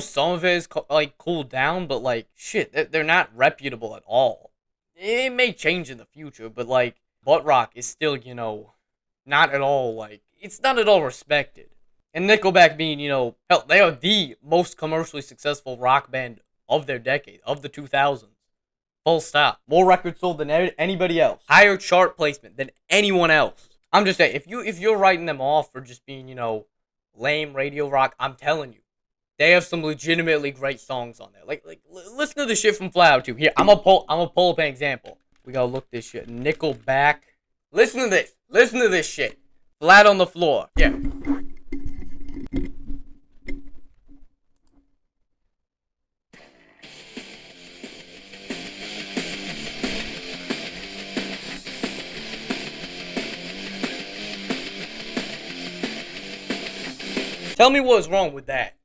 some of it is, like, cooled down, but, like, shit, they're not reputable at all. It may change in the future, but, like, butt rock is still, you know, not at all, like, it's not at all respected. And Nickelback being, you know, hell, they are the most commercially successful rock band of their decade, of the 2000s. Full stop. More records sold than anybody else. Higher chart placement than anyone else. I'm just saying, if you're writing them off for just being, you know, lame radio rock, I'm telling you, they have some legitimately great songs on there. Like listen to the shit from Flatout 2. Here, I'm gonna pull up an example. We gotta look this shit. Nickelback. Listen to this. Listen to this shit. Flat on the floor. Yeah. Tell me what's wrong with that.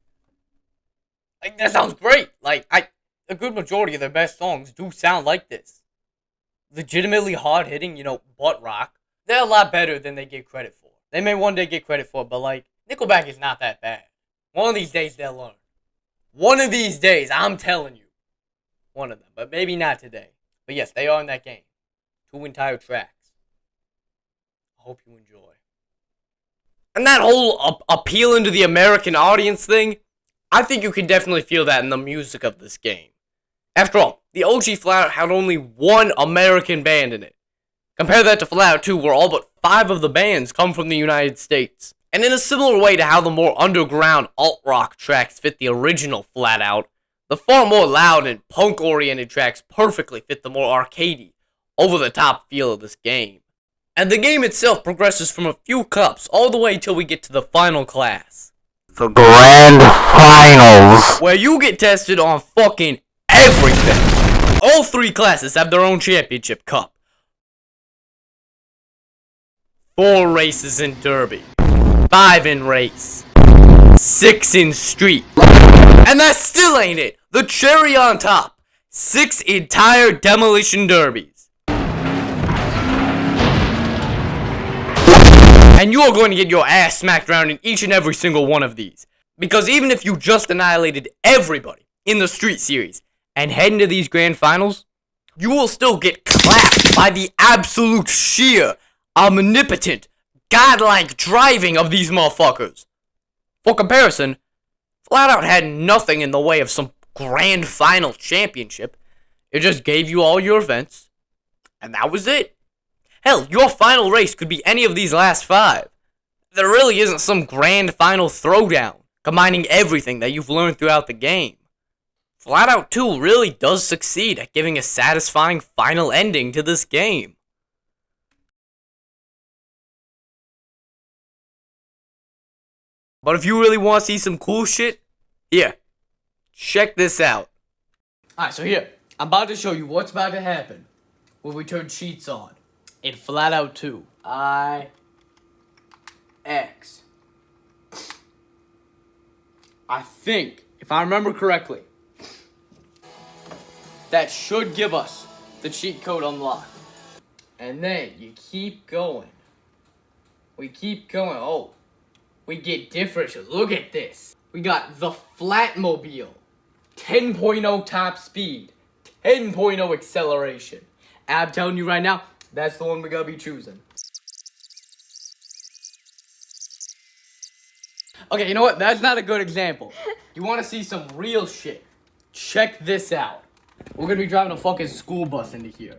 Like, that sounds great. Like, a good majority of their best songs do sound like this. Legitimately hard-hitting, you know, butt rock. They're a lot better than they get credit for. They may one day get credit for it, but, like, Nickelback is not that bad. One of these days, they'll learn. One of these days, I'm telling you. One of them, but maybe not today. But yes, they are in that game. 2 entire tracks. I hope you enjoy. And that whole appealing to the American audience thing, I think you can definitely feel that in the music of this game. After all, the OG Flatout had only one American band in it. Compare that to Flatout 2, where all but 5 of the bands come from the United States. And in a similar way to how the more underground alt-rock tracks fit the original Flatout, the far more loud and punk-oriented tracks perfectly fit the more arcadey, over-the-top feel of this game. And the game itself progresses from a few cups all the way till we get to the final class. The Grand Finals. Where you get tested on fucking everything. All 3 classes have their own championship cup. 4 races in Derby. 5 in race. 6 in street. And that still ain't it. The cherry on top. 6 entire demolition derbies. And you are going to get your ass smacked around in each and every single one of these. Because even if you just annihilated everybody in the Street Series and head into these grand finals, you will still get clapped by the absolute sheer, omnipotent, godlike driving of these motherfuckers. For comparison, Flatout had nothing in the way of some grand final championship. It just gave you all your events, and that was it. Hell, your final race could be any of these last 5. There really isn't some grand final throwdown, combining everything that you've learned throughout the game. Flatout 2 really does succeed at giving a satisfying final ending to this game. But if you really want to see some cool shit, here, check this out. Alright, so here, I'm about to show you what's about to happen when we turn cheats on. In Flatout 2, IX. I think, if I remember correctly, that should give us the cheat code unlocked. And then you keep going. We keep going. Oh, we get different. Look at this. We got the Flatmobile. 10.0 top speed. 10.0 acceleration. And I'm telling you right now, that's the one we gotta be choosing. Okay, you know what? That's not a good example. You wanna see some real shit? Check this out. We're gonna be driving a fucking school bus into here.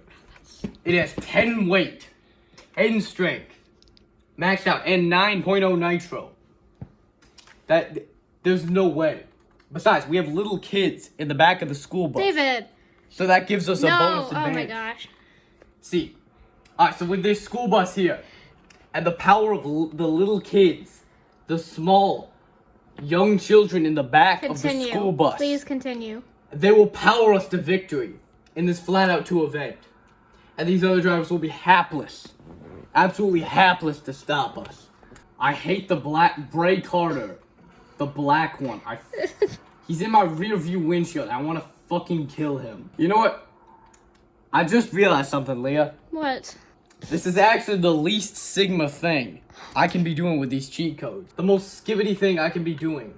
It has 10 weight, 10 strength, maxed out, and 9.0 nitro. There's no way. Besides, we have little kids in the back of the school bus. David! So that gives us a bonus advantage. Oh my gosh. See, Alright, so with this school bus here, and the power of the little kids, the small, young children in the back of the school bus. Please continue. They will power us to victory in this Flatout 2 event. And these other drivers will be hapless. Absolutely hapless to stop us. I hate the Bray Carter. The black one. He's in my rear view windshield. I want to fucking kill him. You know what? I just realized something, Leah. What? This is actually the least Sigma thing I can be doing with these cheat codes. The most skibbity thing I can be doing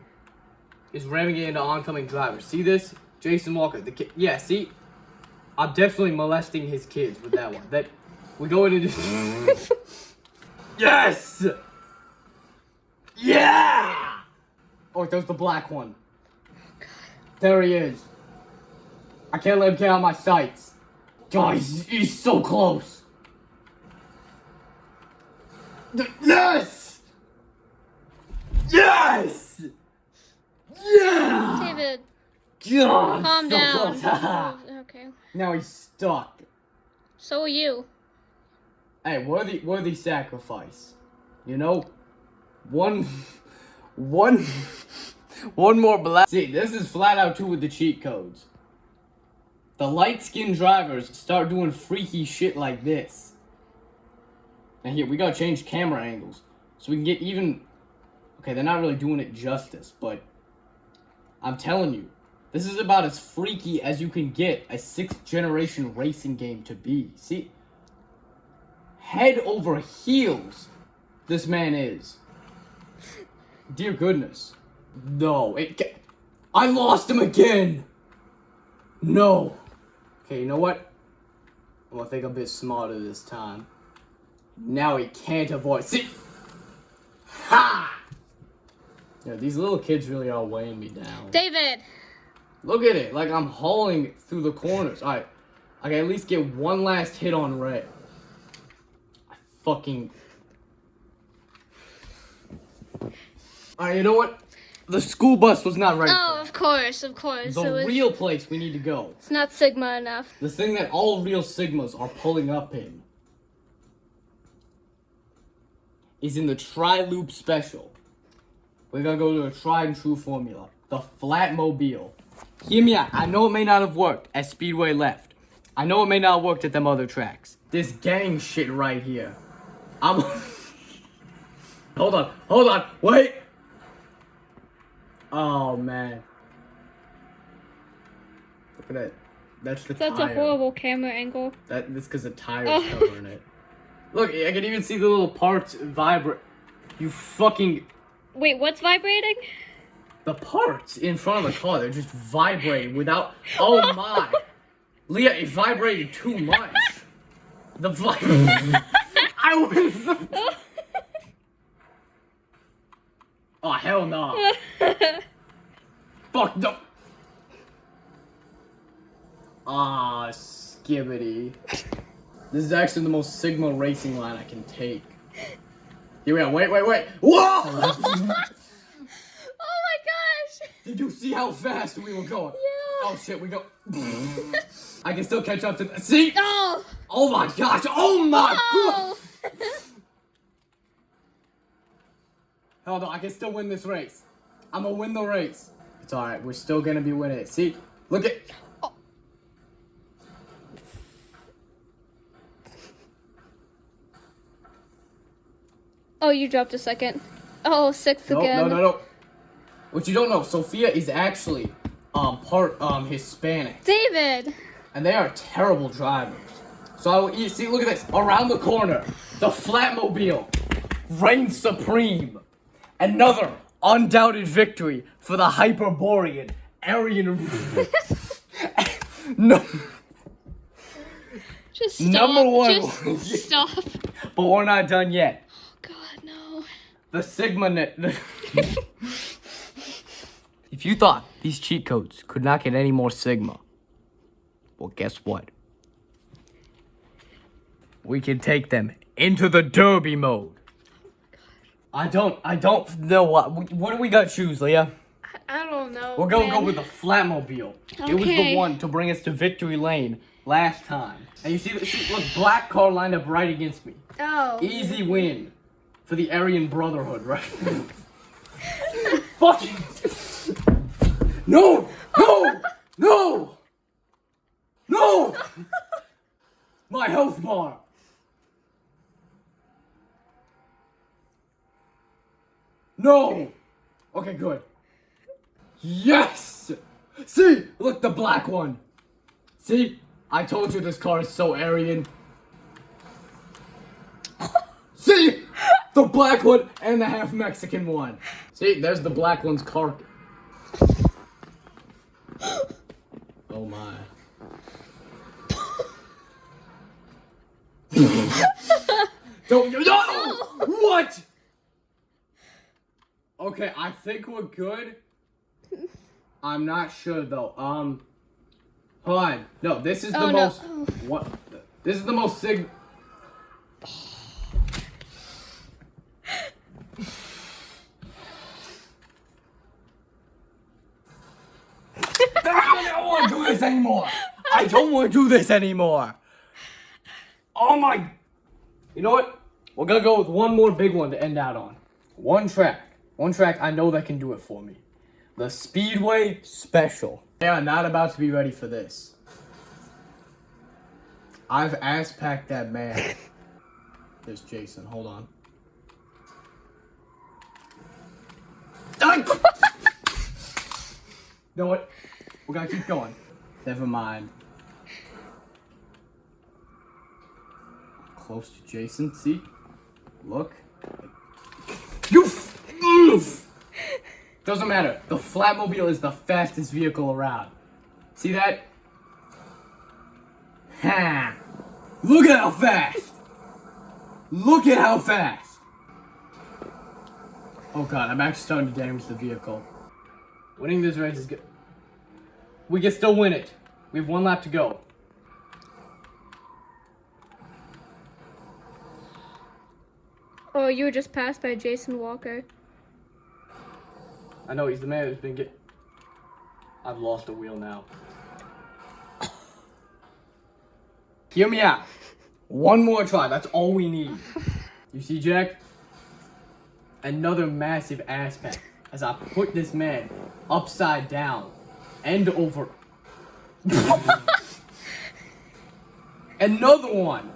is ramming it into oncoming drivers. See this? Jason Walker, the kid. Yeah, see? I'm definitely molesting his kids with that one. That we go into this. Yes! Yeah! Oh, there's the black one. There he is. I can't let him get out of my sights. God, he's so close. Yes! Yes! Yeah! David, God, calm so down. close. Okay. Now he's stuck. So are you. Hey, worthy sacrifice. You know, one more black. See, this is Flatout 2 with the cheat codes. The light-skinned drivers start doing freaky shit like this. And here, we gotta change camera angles so we can get even. Okay, they're not really doing it justice, but I'm telling you, this is about as freaky as you can get a 6th generation racing game to be. See? Head over heels, this man is. Dear goodness. No, I lost him again! No. Okay, you know what? I'm gonna think a bit smarter this time. Now he can't avoid. See? Ha! Yeah, these little kids really are weighing me down. David! Look at it, like I'm hauling through the corners. Alright, I can at least get one last hit on red. I fucking... Alright, you know what? The school bus was not ready. Oh, of course. The real place we need to go. It's not Sigma enough. The thing that all real Sigmas are pulling up in is in the Tri-Loop Special. We're gonna go to a tried and true formula. The Flatmobile. Hear me out. I know it may not have worked at Speedway Left. I know it may not have worked at them other tracks. This gang shit right here. I'm... Hold on, wait! Oh, man. Look at that. That's the tire. That's a horrible camera angle. That's because the tire's covering it. Look, I can even see the little parts vibrate. You fucking... Wait, what's vibrating? The parts in front of the car, they're just vibrating without... Oh my! Leah, it vibrated too much. The I was... Oh, hell no. Fuck no. Ah, skibbity. This is actually the most Sigma racing line I can take. Here we go. Wait. Whoa! Oh my gosh! Did you see how fast we were going? Yeah. Oh shit, we go. I can still catch up to the. See? Oh! Oh my gosh! Oh my god! Hold on, I can still win this race. I'm gonna win the race. It's alright, we're still gonna be winning it. See? Look at. Oh, you dropped a second. Oh, sixth again. No. What you don't know, Sophia is actually part Hispanic. David! And they are terrible drivers. So you see, look at this. Around the corner, the Flatmobile reigns supreme. Another undoubted victory for the Hyperborean Aryan. No. Just stop. Number one. Just stop. But we're not done yet. Oh god, no. The Sigma net. If you thought these cheat codes could not get any more Sigma, well, guess what? We can take them into the derby mode. I don't know what do we got to choose, Leah? I don't don't know. We're gonna man. go with the Flatmobile. It was the Okay. one to bring us to victory lane last time. And you see, look, black car lined up right against me. Oh. Easy win for the Aryan Brotherhood, right? Fucking. No! No! No! No! My health bar. No! Okay, good. Yes! See? Look, the black one. See? I told you this car is so Aryan. See? The black one and the half Mexican one. See? There's the black one's car. Oh my. Don't you no! What? Okay, I think we're good. I'm not sure though. Hold on. No, this is the most. No. What? This is the most I don't want to do this anymore. I don't want to do this anymore. Oh my. You know what? We're gonna go with one more big one to end out on. One track I know that can do it for me. The Speedway Special. They are not about to be ready for this. I've ass-packed that man. There's Jason, hold on. You know what? We're gonna keep going. Never mind. Close to Jason, see? Look. Doesn't matter. The Flatmobile is the fastest vehicle around. See that? Ha! Look at how fast! Look at how fast! Oh god, I'm actually starting to damage the vehicle. Winning this race is good. We can still win it. We have one lap to go. Oh, you were just passed by Jason Walker. I know, he's the man who's been I've lost a wheel now. Hear me out. One more try, that's all we need. You see, Jack? Another massive ass pack as I put this man upside down and over. Another one.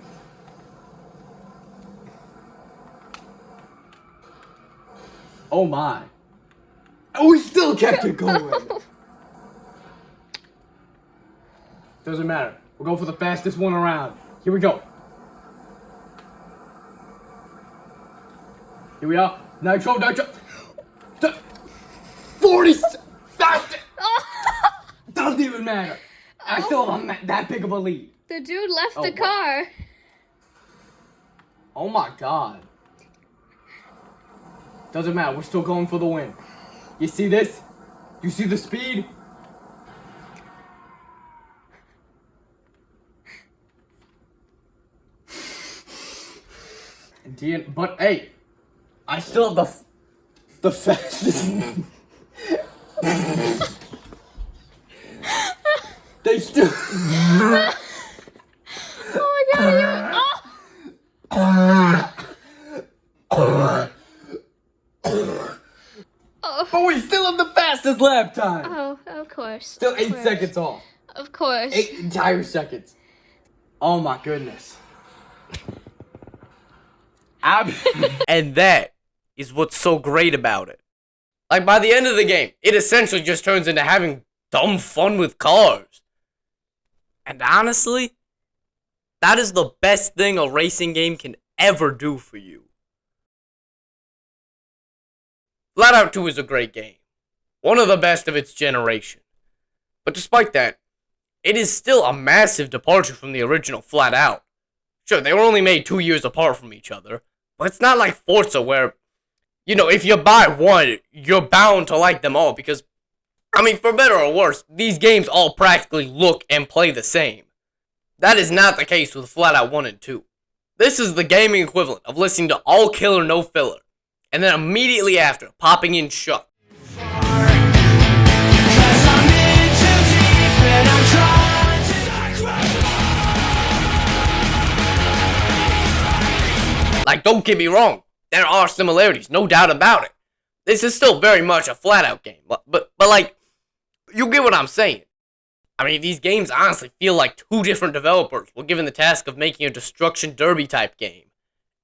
Oh my. Oh, we still kept it going. Doesn't matter. We'll go for the fastest one around. Here we go. Here we are. Nitro. 40. Doesn't even matter. I still have that big of a lead. The dude left the what? car. Oh my god. Doesn't matter. We're still going for the win. You see this? You see the speed? But hey, I still have the fastest. They still. Oh my god, But we still have the fastest lap time. Oh, of course. Still of 8 course. seconds off. Of course. 8 entire seconds. Oh my goodness. And that is what's so great about it. Like, by the end of the game, it essentially just turns into having dumb fun with cars. And honestly, that is the best thing a racing game can ever do for you. Flatout 2 is a great game. One of the best of its generation. But despite that, it is still a massive departure from the original Flatout. Sure, they were only made 2 years apart from each other, but it's not like Forza where, you know, if you buy one, you're bound to like them all because, I mean, for better or worse, these games all practically look and play the same. That is not the case with Flatout 1 and 2. This is the gaming equivalent of listening to All Killer No Filler, and then immediately after, popping in Shut. Like, don't get me wrong, there are similarities, no doubt about it. This is still very much a Flatout game, but like, you get what I'm saying. I mean, these games honestly feel like two different developers were given the task of making a Destruction Derby type game.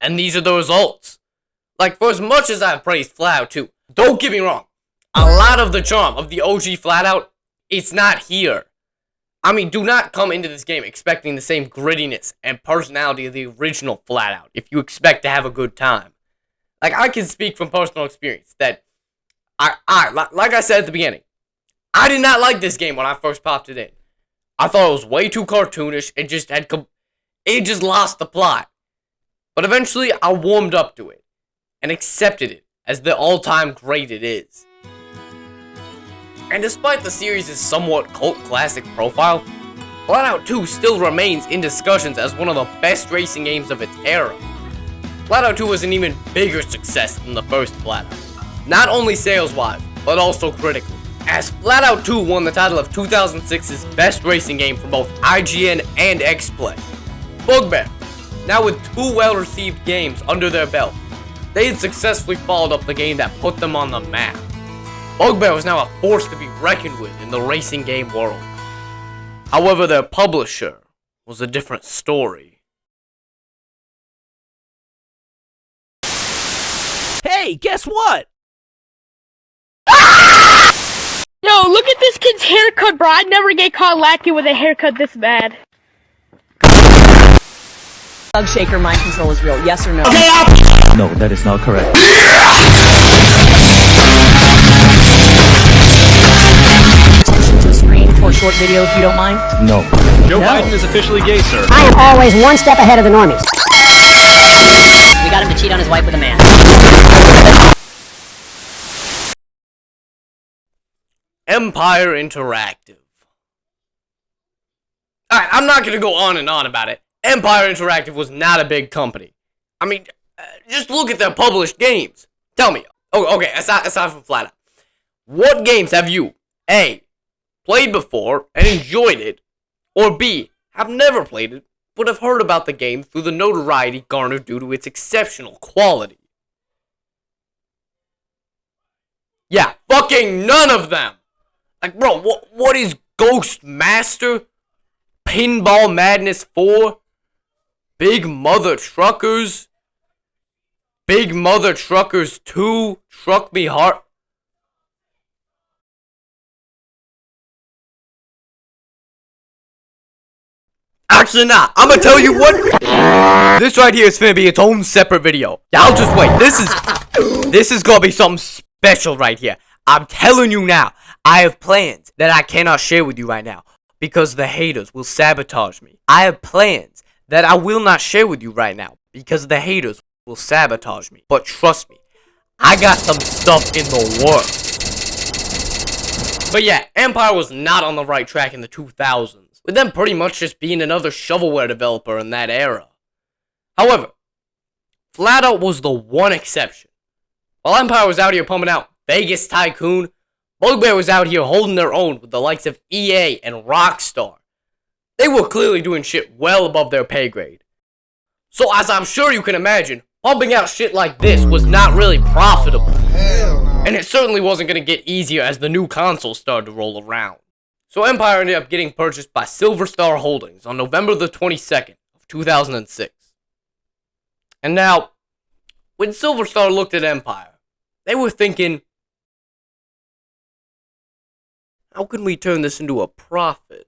And these are the results. Like, for as much as I've praised Flatout 2, don't get me wrong, a lot of the charm of the OG Flatout, it's not here. I mean, do not come into this game expecting the same grittiness and personality of the original Flatout if you expect to have a good time. Like, I can speak from personal experience that, like I said at the beginning, I did not like this game when I first popped it in. I thought it was way too cartoonish. It just lost the plot. But eventually, I warmed up to it and accepted it as the all-time great it is. And despite the series' somewhat cult classic profile, Flatout 2 still remains in discussions as one of the best racing games of its era. Flatout 2 was an even bigger success than the first Flatout, not only sales-wise, but also critically, as Flatout 2 won the title of 2006's best racing game for both IGN and XPlay. Bugbear, now with two well-received games under their belt, they had successfully followed up the game that put them on the map. Bugbear was now a force to be reckoned with in the racing game world. However, their publisher was a different story. Hey, guess what? Yo, look at this kid's haircut, bro. I'd never get caught lacking with a haircut this bad. Bug shaker mind control is real, yes or no? No, that is not correct. Attention to the screen for short videos, if you don't mind? No. Joe Biden is officially gay, sir. I am always one step ahead of the normies. We got him to cheat on his wife with a man. Empire Interactive. Alright, I'm not gonna go on and on about it. Empire Interactive was not a big company. I mean, just look at their published games. Tell me, okay, aside from Flatout, what games have you, A, played before and enjoyed it, or B, have never played it, but have heard about the game through the notoriety garnered due to its exceptional quality? Yeah, fucking none of them! Like, bro, what is Ghost Master? Pinball Madness 4? Big Mother Truckers? Big Mother Truckers 2? Truck Me Hard? Actually, nah. I'm gonna tell you what. This right here is gonna be its own separate video. Y'all just wait. This is gonna be something special right here. I'm telling you now. I have plans that I cannot share with you right now because the haters will sabotage me. I have plans that I will not share with you right now because the haters will sabotage me. But trust me, I got some stuff in the works. But yeah, Empire was not on the right track in the 2000s, with them pretty much just being another shovelware developer in that era. However, Flatout was the one exception. While Empire was out here pumping out Vegas Tycoon, Bugbear was out here holding their own with the likes of EA and Rockstar. They were clearly doing shit well above their pay grade. So as I'm sure you can imagine, pumping out shit like this was not really profitable. And it certainly wasn't going to get easier as the new consoles started to roll around. So Empire ended up getting purchased by Silver Star Holdings on November the 22nd of 2006. And now, when Silver Star looked at Empire, they were thinking, how can we turn this into a profit?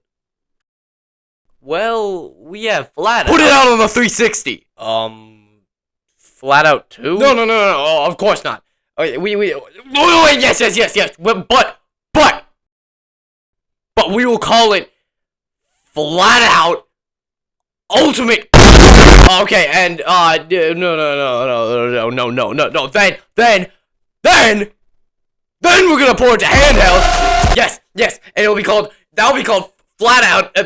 Well, we have Flatout. Put it out on the 360! Flatout 2? No, oh, of course not. Wait, yes. But we will call it Flatout Ultimate. Okay, and, no. Then we're gonna port it to handheld. Yes, and that'll be called Flatout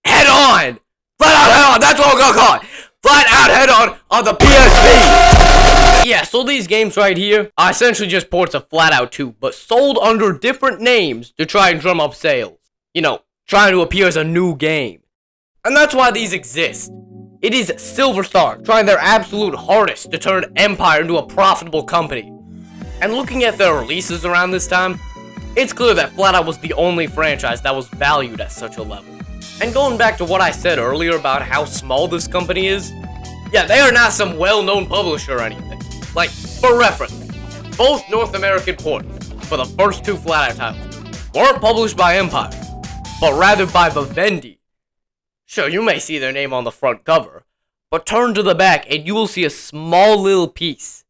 Head On. Flatout Head On, that's what we're gonna call it. Flatout Head on the PSP. Yeah, so these games right here are essentially just ports of Flatout 2, but sold under different names to try and drum up sales. You know, trying to appear as a new game. And that's why these exist. It is Silver Star trying their absolute hardest to turn Empire into a profitable company. And looking at their releases around this time, it's clear that Flatout was the only franchise that was valued at such a level. And going back to what I said earlier about how small this company is, yeah, they are not some well-known publisher or anything. Like, for reference, both North American ports for the first two Flatout titles weren't published by Empire, but rather by Vivendi. Sure, you may see their name on the front cover, but turn to the back and you will see a small little piece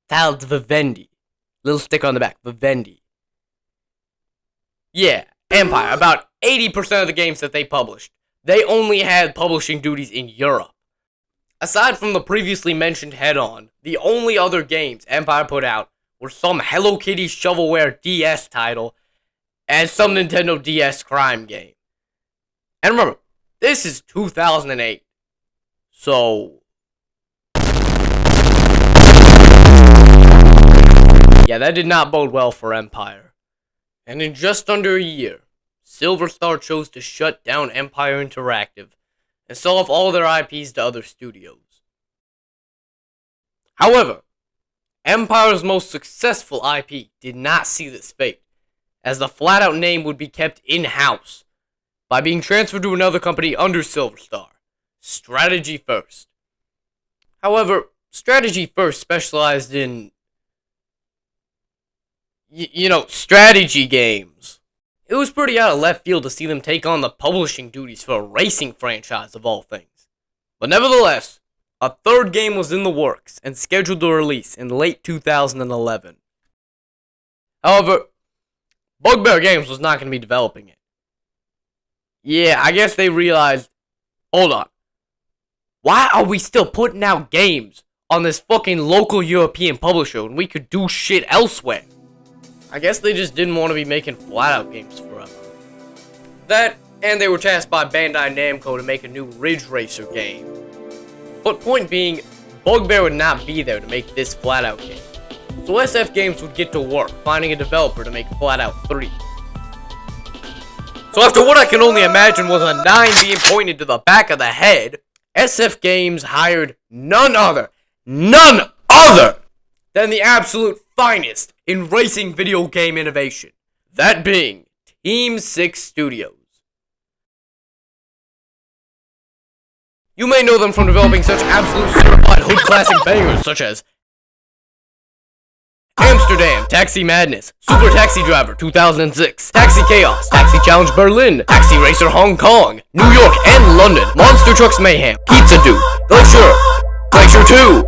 titled Vivendi. Little sticker on the back, Vivendi. Yeah, Empire, about 80% of the games that they published, they only had publishing duties in Europe. Aside from the previously mentioned Head-On, the only other games Empire put out were some Hello Kitty shovelware DS title and some Nintendo DS crime game. And remember, this is 2008, so yeah, that did not bode well for Empire. And in just under a year, Silver Star chose to shut down Empire Interactive and sell off all their IPs to other studios. However, Empire's most successful IP did not see this fate, as the Flatout name would be kept in-house by being transferred to another company under Silver Star, Strategy First. However, Strategy First specialized in, strategy games. It was pretty out of left field to see them take on the publishing duties for a racing franchise of all things. But nevertheless, a third game was in the works and scheduled to release in late 2011. However, Bugbear Games was not going to be developing it. Yeah, I guess they realized, hold on, why are we still putting out games on this fucking local European publisher when we could do shit elsewhere? I guess they just didn't want to be making Flatout games forever. That, and they were tasked by Bandai Namco to make a new Ridge Racer game. But point being, Bugbear would not be there to make this Flatout game. So SF Games would get to work finding a developer to make Flatout 3. So after what I can only imagine was a 9 being pointed to the back of the head, SF Games hired none other than the absolute finest in racing video game innovation. That being Team 6 Studios. You may know them from developing such absolute certified hood classic bangers such as Amsterdam, Taxi Madness, Super Taxi Driver 2006, Taxi Chaos, Taxi Challenge Berlin, Taxi Racer Hong Kong, New York and London, Monster Trucks Mayhem, Pizza Dude, Glacier 2,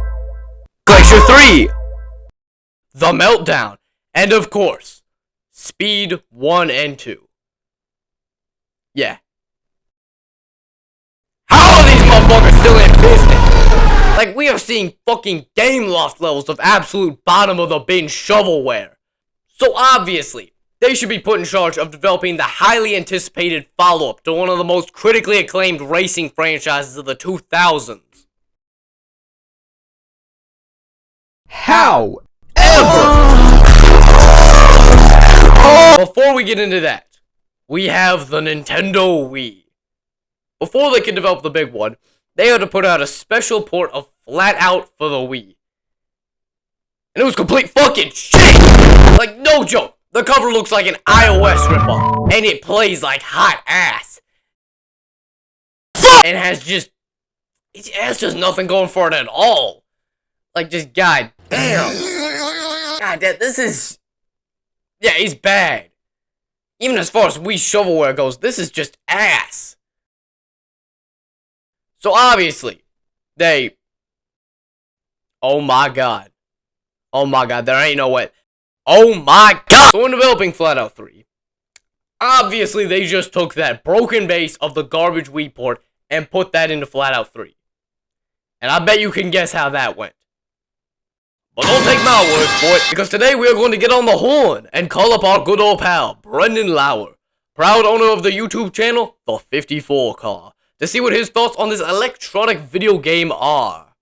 Glacier 3, The Meltdown, and of course, Speed 1 and 2. Yeah. How are these motherfuckers still in business? Like, we are seeing fucking game loft levels of absolute bottom of the bin shovelware. So obviously, they should be put in charge of developing the highly anticipated follow-up to one of the most critically acclaimed racing franchises of the 2000s. However, before we get into that, we have the Nintendo Wii. Before they could develop the big one, they had to put out a special port of Flatout for the Wii. And it was complete fucking shit! Like, no joke. The cover looks like an iOS ripoff, and it plays like hot ass. And it has just nothing going for it at all. Like, just, god damn. God damn, this is... Yeah, he's bad. Even as far as Wii shovelware goes, this is just ass. So obviously, they... Oh my god. Oh my god, there ain't no way. Oh my god! So when developing Flatout 3, obviously they just took that broken base of the garbage Wii port and put that into Flatout 3. And I bet you can guess how that went. But don't take my word for it, because today we are going to get on the horn and call up our good old pal, Brendan Lauer, proud owner of the YouTube channel, The 54 Car, to see what his thoughts on this electronic video game are.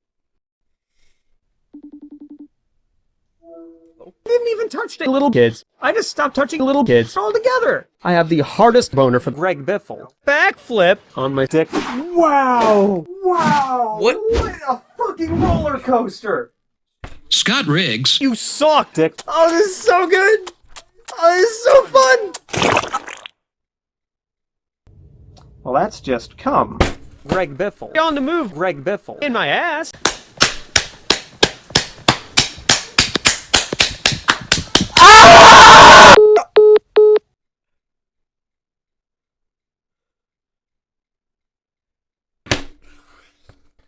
No, I didn't even touch the little kids. I just stopped touching little kids altogether. I have the hardest boner for Greg Biffle. Backflip on my dick. Wow! Wow! What? What a fucking roller coaster! Scott Riggs. You suck, dick. Oh, this is so good! Oh, this is so fun! Well, that's just cum. Greg Biffle. On the move, Greg Biffle. In my ass.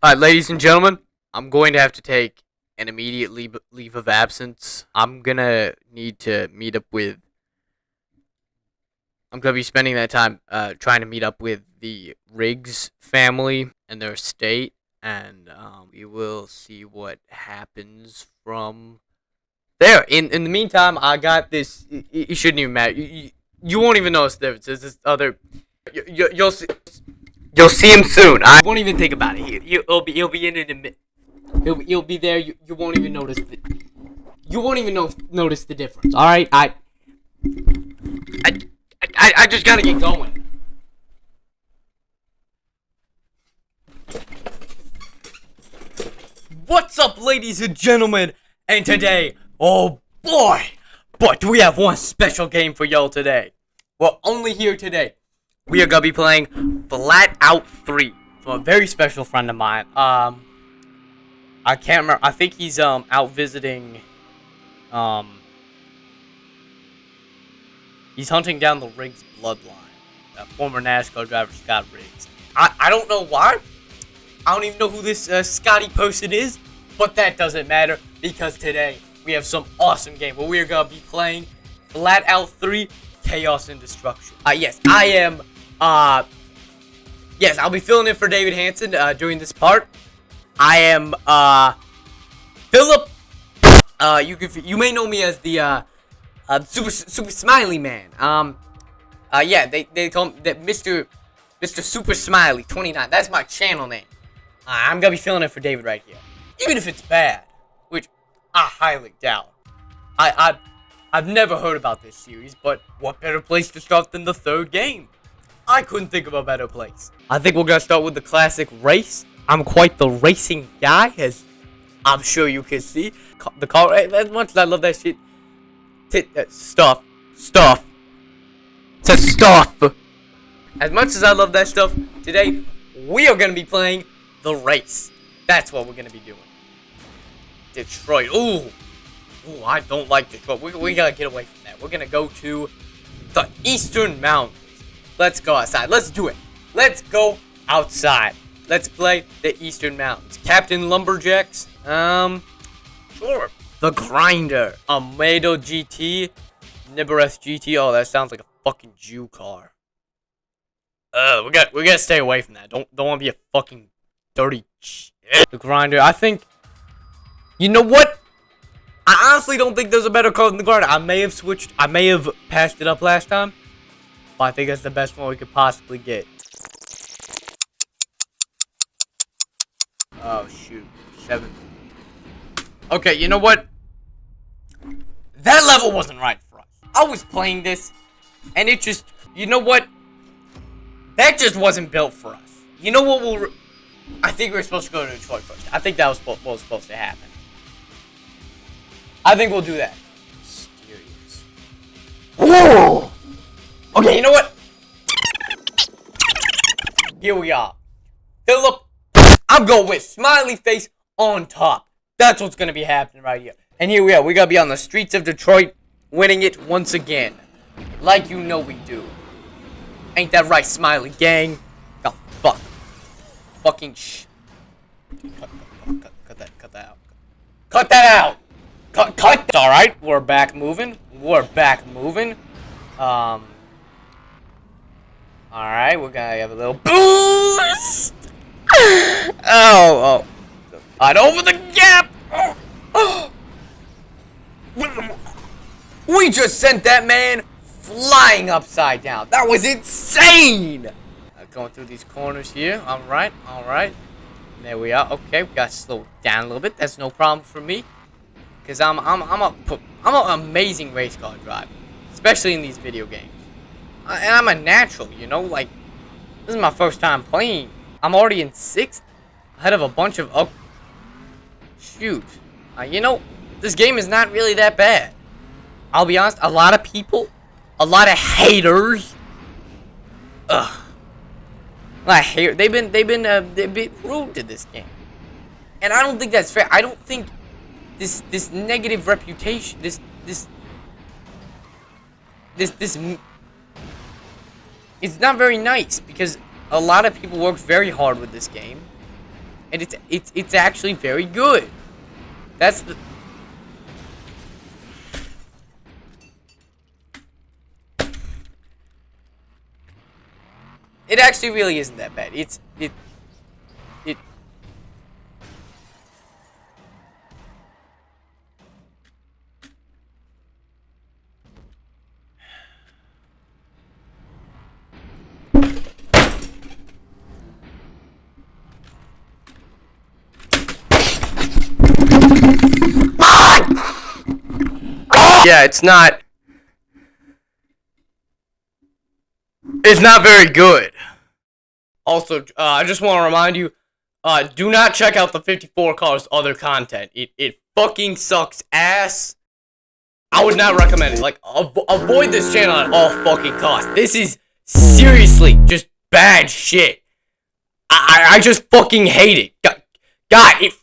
Alright, ladies and gentlemen, I'm going to have to take an immediate leave of absence. I'm gonna need to meet up with... I'm gonna be spending that time trying to meet up with the Riggs family and their estate, and we will see what happens from there. In the meantime, I got this... You shouldn't even matter. You won't even notice the difference. There's this other... You'll see... You'll see him soon. I won't even think about it. He'll be in a minute. He'll be there. You won't even notice you won't even notice the difference. All right. I just gotta get going. What's up, ladies and gentlemen? And today, oh boy, but do we have one special game for y'all today? Well, only here today. We are gonna be playing Flatout 3 from a very special friend of mine. I can't remember. I think he's out visiting. He's hunting down the Riggs bloodline. Former NASCAR driver Scott Riggs. I don't know why. I don't even know who this Scotty person is, but that doesn't matter because today we have some awesome game where we are gonna be playing Flatout 3 Chaos and Destruction. Yes, I am. Yes, I'll be filling in for David Hansen during this part. I am Philip. You may know me as the Super Smiley Man. Yeah, they call me Mr. Super Smiley 29. That's my channel name. I'm gonna be filling in for David right here, even if it's bad, which I highly doubt. I've never heard about this series, but what better place to start than the third game? I couldn't think of a better place. I think we're gonna start with the classic race. I'm quite the racing guy, as I'm sure you can see. The car, as much as I love that shit. Stuff. It says stuff. As much as I love that stuff, today we are gonna be playing the race. That's what we're gonna be doing. Detroit. Ooh, I don't like Detroit. We gotta get away from that. We're gonna go to the Eastern Mountains. Let's go outside. Let's do it. Let's go outside. Let's play the Eastern Mountains. Captain Lumberjacks. Sure. The Grinder. Amado GT. Nibareth GT. Oh, that sounds like a fucking Jew car. We gotta stay away from that. Don't want to be a fucking dirty shit. The Grinder. I think. You know what? I honestly don't think there's a better car than the Grinder. I may have switched. I may have passed it up last time. But I think that's the best one we could possibly get. Oh, shoot. 7. Okay, you know what? That level wasn't right for us. I was playing this, and it just... You know what? That just wasn't built for us. You know what I think we were supposed to go to Detroit first. I think that was what was supposed to happen. I think we'll do that. Mysterious. Whoa! Okay, you know what? Here we are. Philip, I'm going with smiley face on top. That's what's going to be happening right here. And here we are. We're going to be on the streets of Detroit, winning it once again. Like you know we do. Ain't that right, Smiley Gang? Oh, fuck. Fucking sh... Cut that out. Cut that out! Cut! Alright, we're back moving. Alright, we're gonna have a little boost! Oh. Right over the gap! We just sent that man flying upside down. That was insane! Going through these corners here. Alright. There we are. Okay, we gotta slow down a little bit. That's no problem for me. Cause I'm a I'm an amazing race car driver, especially in these video games. And I'm a natural, you know, like, this is my first time playing. I'm already in 6th, ahead of a bunch of shoot. You know, this game is not really that bad. I'll be honest, a lot of people, a lot of haters, they've been a bit rude to this game. And I don't think that's fair. I don't think this negative reputation, this it's not very nice, because a lot of people work very hard with this game, and it's actually very good. That's the It actually really isn't that bad. It Yeah, it's not very good. Also, I just want to remind you, do not check out the 54 Car's other content. It fucking sucks ass. I would not recommend it. Like, avoid this channel at all fucking costs. This is seriously just bad shit. I just fucking hate it. God, it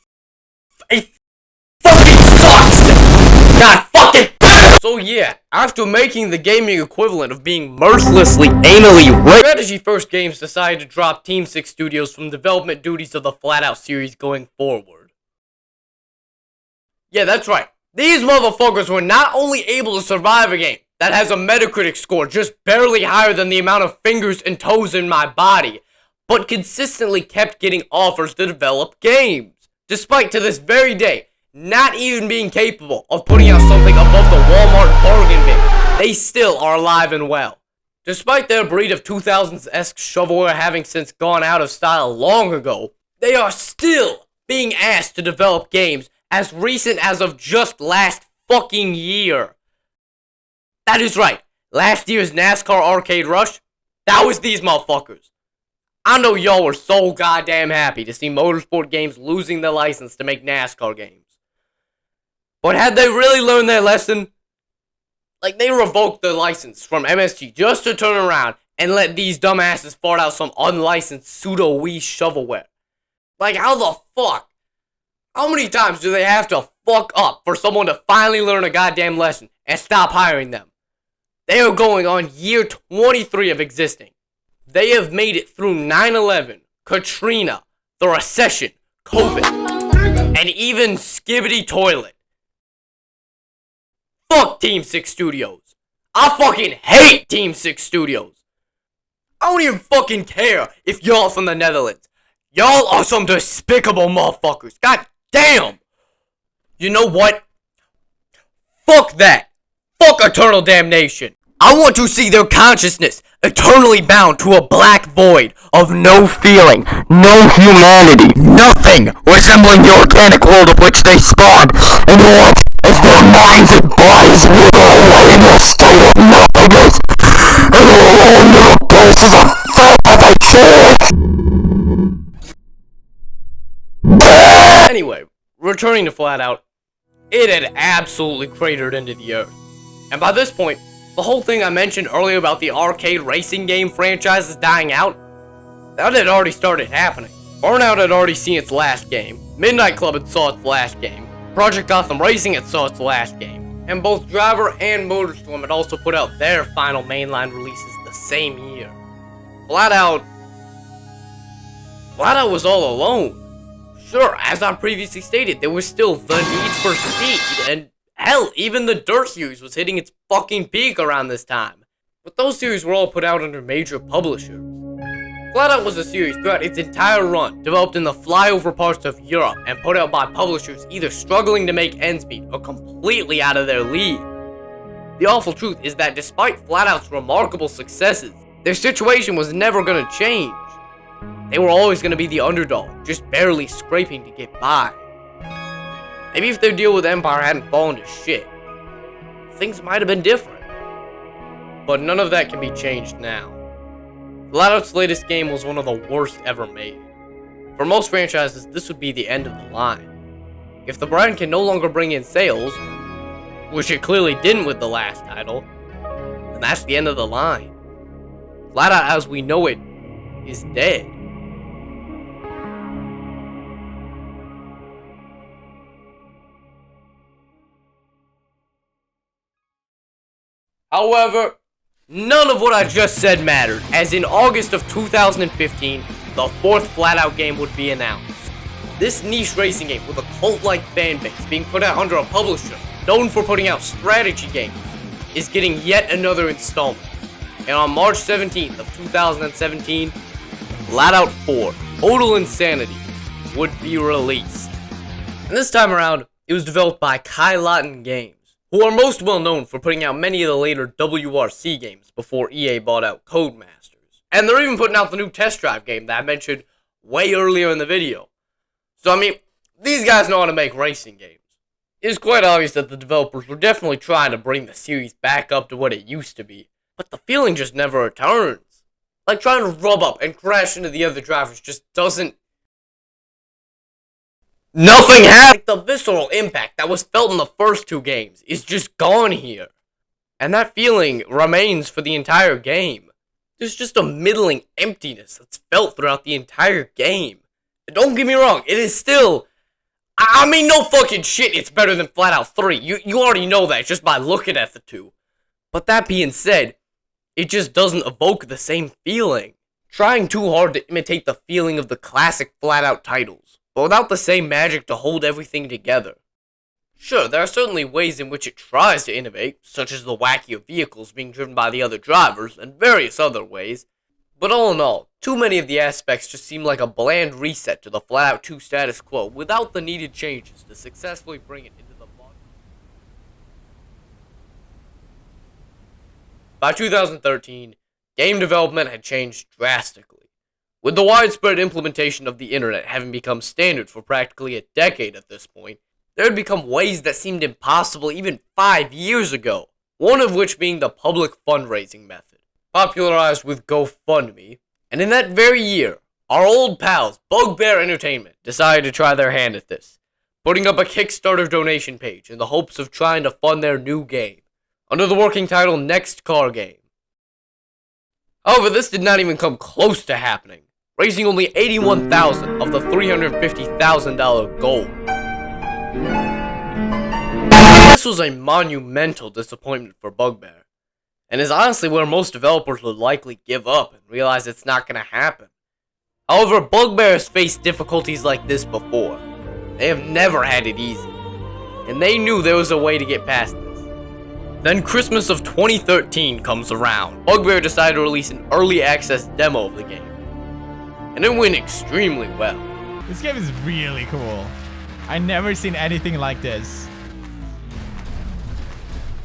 fucking sucks. God fucking. So yeah, after making the gaming equivalent of being mercilessly anally raped, Strategy First Games decided to drop Team 6 Studios from development duties of the Flatout series going forward. Yeah, that's right. These motherfuckers were not only able to survive a game that has a Metacritic score just barely higher than the amount of fingers and toes in my body, but consistently kept getting offers to develop games, despite to this very day not even being capable of putting out something above the Walmart bargain bin. They still are alive and well. Despite their breed of 2000s-esque shovelware having since gone out of style long ago, they are still being asked to develop games as recent as of just last fucking year. That is right, last year's NASCAR Arcade Rush, that was these motherfuckers. I know y'all were so goddamn happy to see motorsport games losing their license to make NASCAR games. But had they really learned their lesson? Like, they revoked the license from MSG just to turn around and let these dumbasses fart out some unlicensed pseudo-Wii shovelware. Like, how the fuck? How many times do they have to fuck up for someone to finally learn a goddamn lesson and stop hiring them? They are going on year 23 of existing. They have made it through 9/11, Katrina, the recession, COVID, and even Skibbity Toilet. Fuck Team 6 Studios. I fucking hate Team 6 Studios. I don't even fucking care if y'all from the Netherlands. Y'all are some despicable motherfuckers. God damn. You know what? Fuck that. Fuck eternal damnation. I want to see their consciousness eternally bound to a black void of no feeling, no humanity, nothing resembling the organic world of which they spawned, and what if their minds and bodies wither away in a state of nothingness, and their own little pieces of filth that they chew? Anyway, returning to Flatout, it had absolutely cratered into the earth. And by this point, the whole thing I mentioned earlier about the arcade racing game franchises dying out, that had already started happening. Burnout had already seen its last game, Midnight Club had saw its last game, Project Gotham Racing had saw its last game, and both Driver and MotorStorm had also put out their final mainline releases the same year. Flatout was all alone. Sure, as I previously stated, there was still the need for speed, and hell, even the Dirt series was hitting its fucking peak around this time. But those series were all put out under major publishers. Flatout was a series throughout its entire run, developed in the flyover parts of Europe and put out by publishers either struggling to make ends meet or completely out of their league. The awful truth is that despite Flatout's remarkable successes, their situation was never gonna change. They were always gonna be the underdog, just barely scraping to get by. Maybe if their deal with Empire hadn't fallen to shit. things might have been different. But none of that can be changed now. Flatout's latest game was one of the worst ever made. For most franchises, this would be the end of the line. If the brand can no longer bring in sales, which it clearly didn't with the last title, then that's the end of the line. Flatout as we know it is dead. However, none of what I just said mattered, as in August of 2015, the fourth Flatout game would be announced. This niche racing game with a cult-like fanbase being put out under a publisher known for putting out strategy games is getting yet another installment. And on March 17th of 2017, Flatout 4, Total Insanity, would be released. And this time around, it was developed by Kai Lawton Games, who are most well known for putting out many of the later WRC games before EA bought out Codemasters. And they're even putting out the new Test Drive game that I mentioned way earlier in the video. So I mean, these guys know how to make racing games. It's quite obvious that the developers were definitely trying to bring the series back up to what it used to be, but the feeling just never returns. Like trying to rub up and crash into the other drivers just doesn't... Nothing happens! Like the visceral impact that was felt in the first two games is just gone here. And that feeling remains for the entire game. There's just a middling emptiness that's felt throughout the entire game. Don't get me wrong, it is still... I mean, no fucking shit, it's better than Flatout 3. You already know that just by looking at the two. But that being said, it just doesn't evoke the same feeling. Trying too hard to imitate the feeling of the classic Flatout titles, but without the same magic to hold everything together. Sure, there are certainly ways in which it tries to innovate, such as the wackier vehicles being driven by the other drivers, and various other ways. But all in all, too many of the aspects just seem like a bland reset to the Flatout 2 status quo without the needed changes to successfully bring it into the modern. By 2013, game development had changed drastically. With the widespread implementation of the internet having become standard for practically a decade at this point, there had become ways that seemed impossible even 5 years ago, one of which being the public fundraising method, popularized with GoFundMe. And in that very year, our old pals, Bugbear Entertainment, decided to try their hand at this, putting up a Kickstarter donation page in the hopes of trying to fund their new game, under the working title Next Car Game. However, this did not even come close to happening, raising only $81,000 of the $350,000 goal. This was a monumental disappointment for Bugbear, and is honestly where most developers would likely give up and realize it's not going to happen. However, Bugbear has faced difficulties like this before. They have never had it easy, and they knew there was a way to get past this. Then Christmas of 2013 comes around. Bugbear decided to release an early access demo of the game, and it went extremely well. This game is really cool. I've never seen anything like this.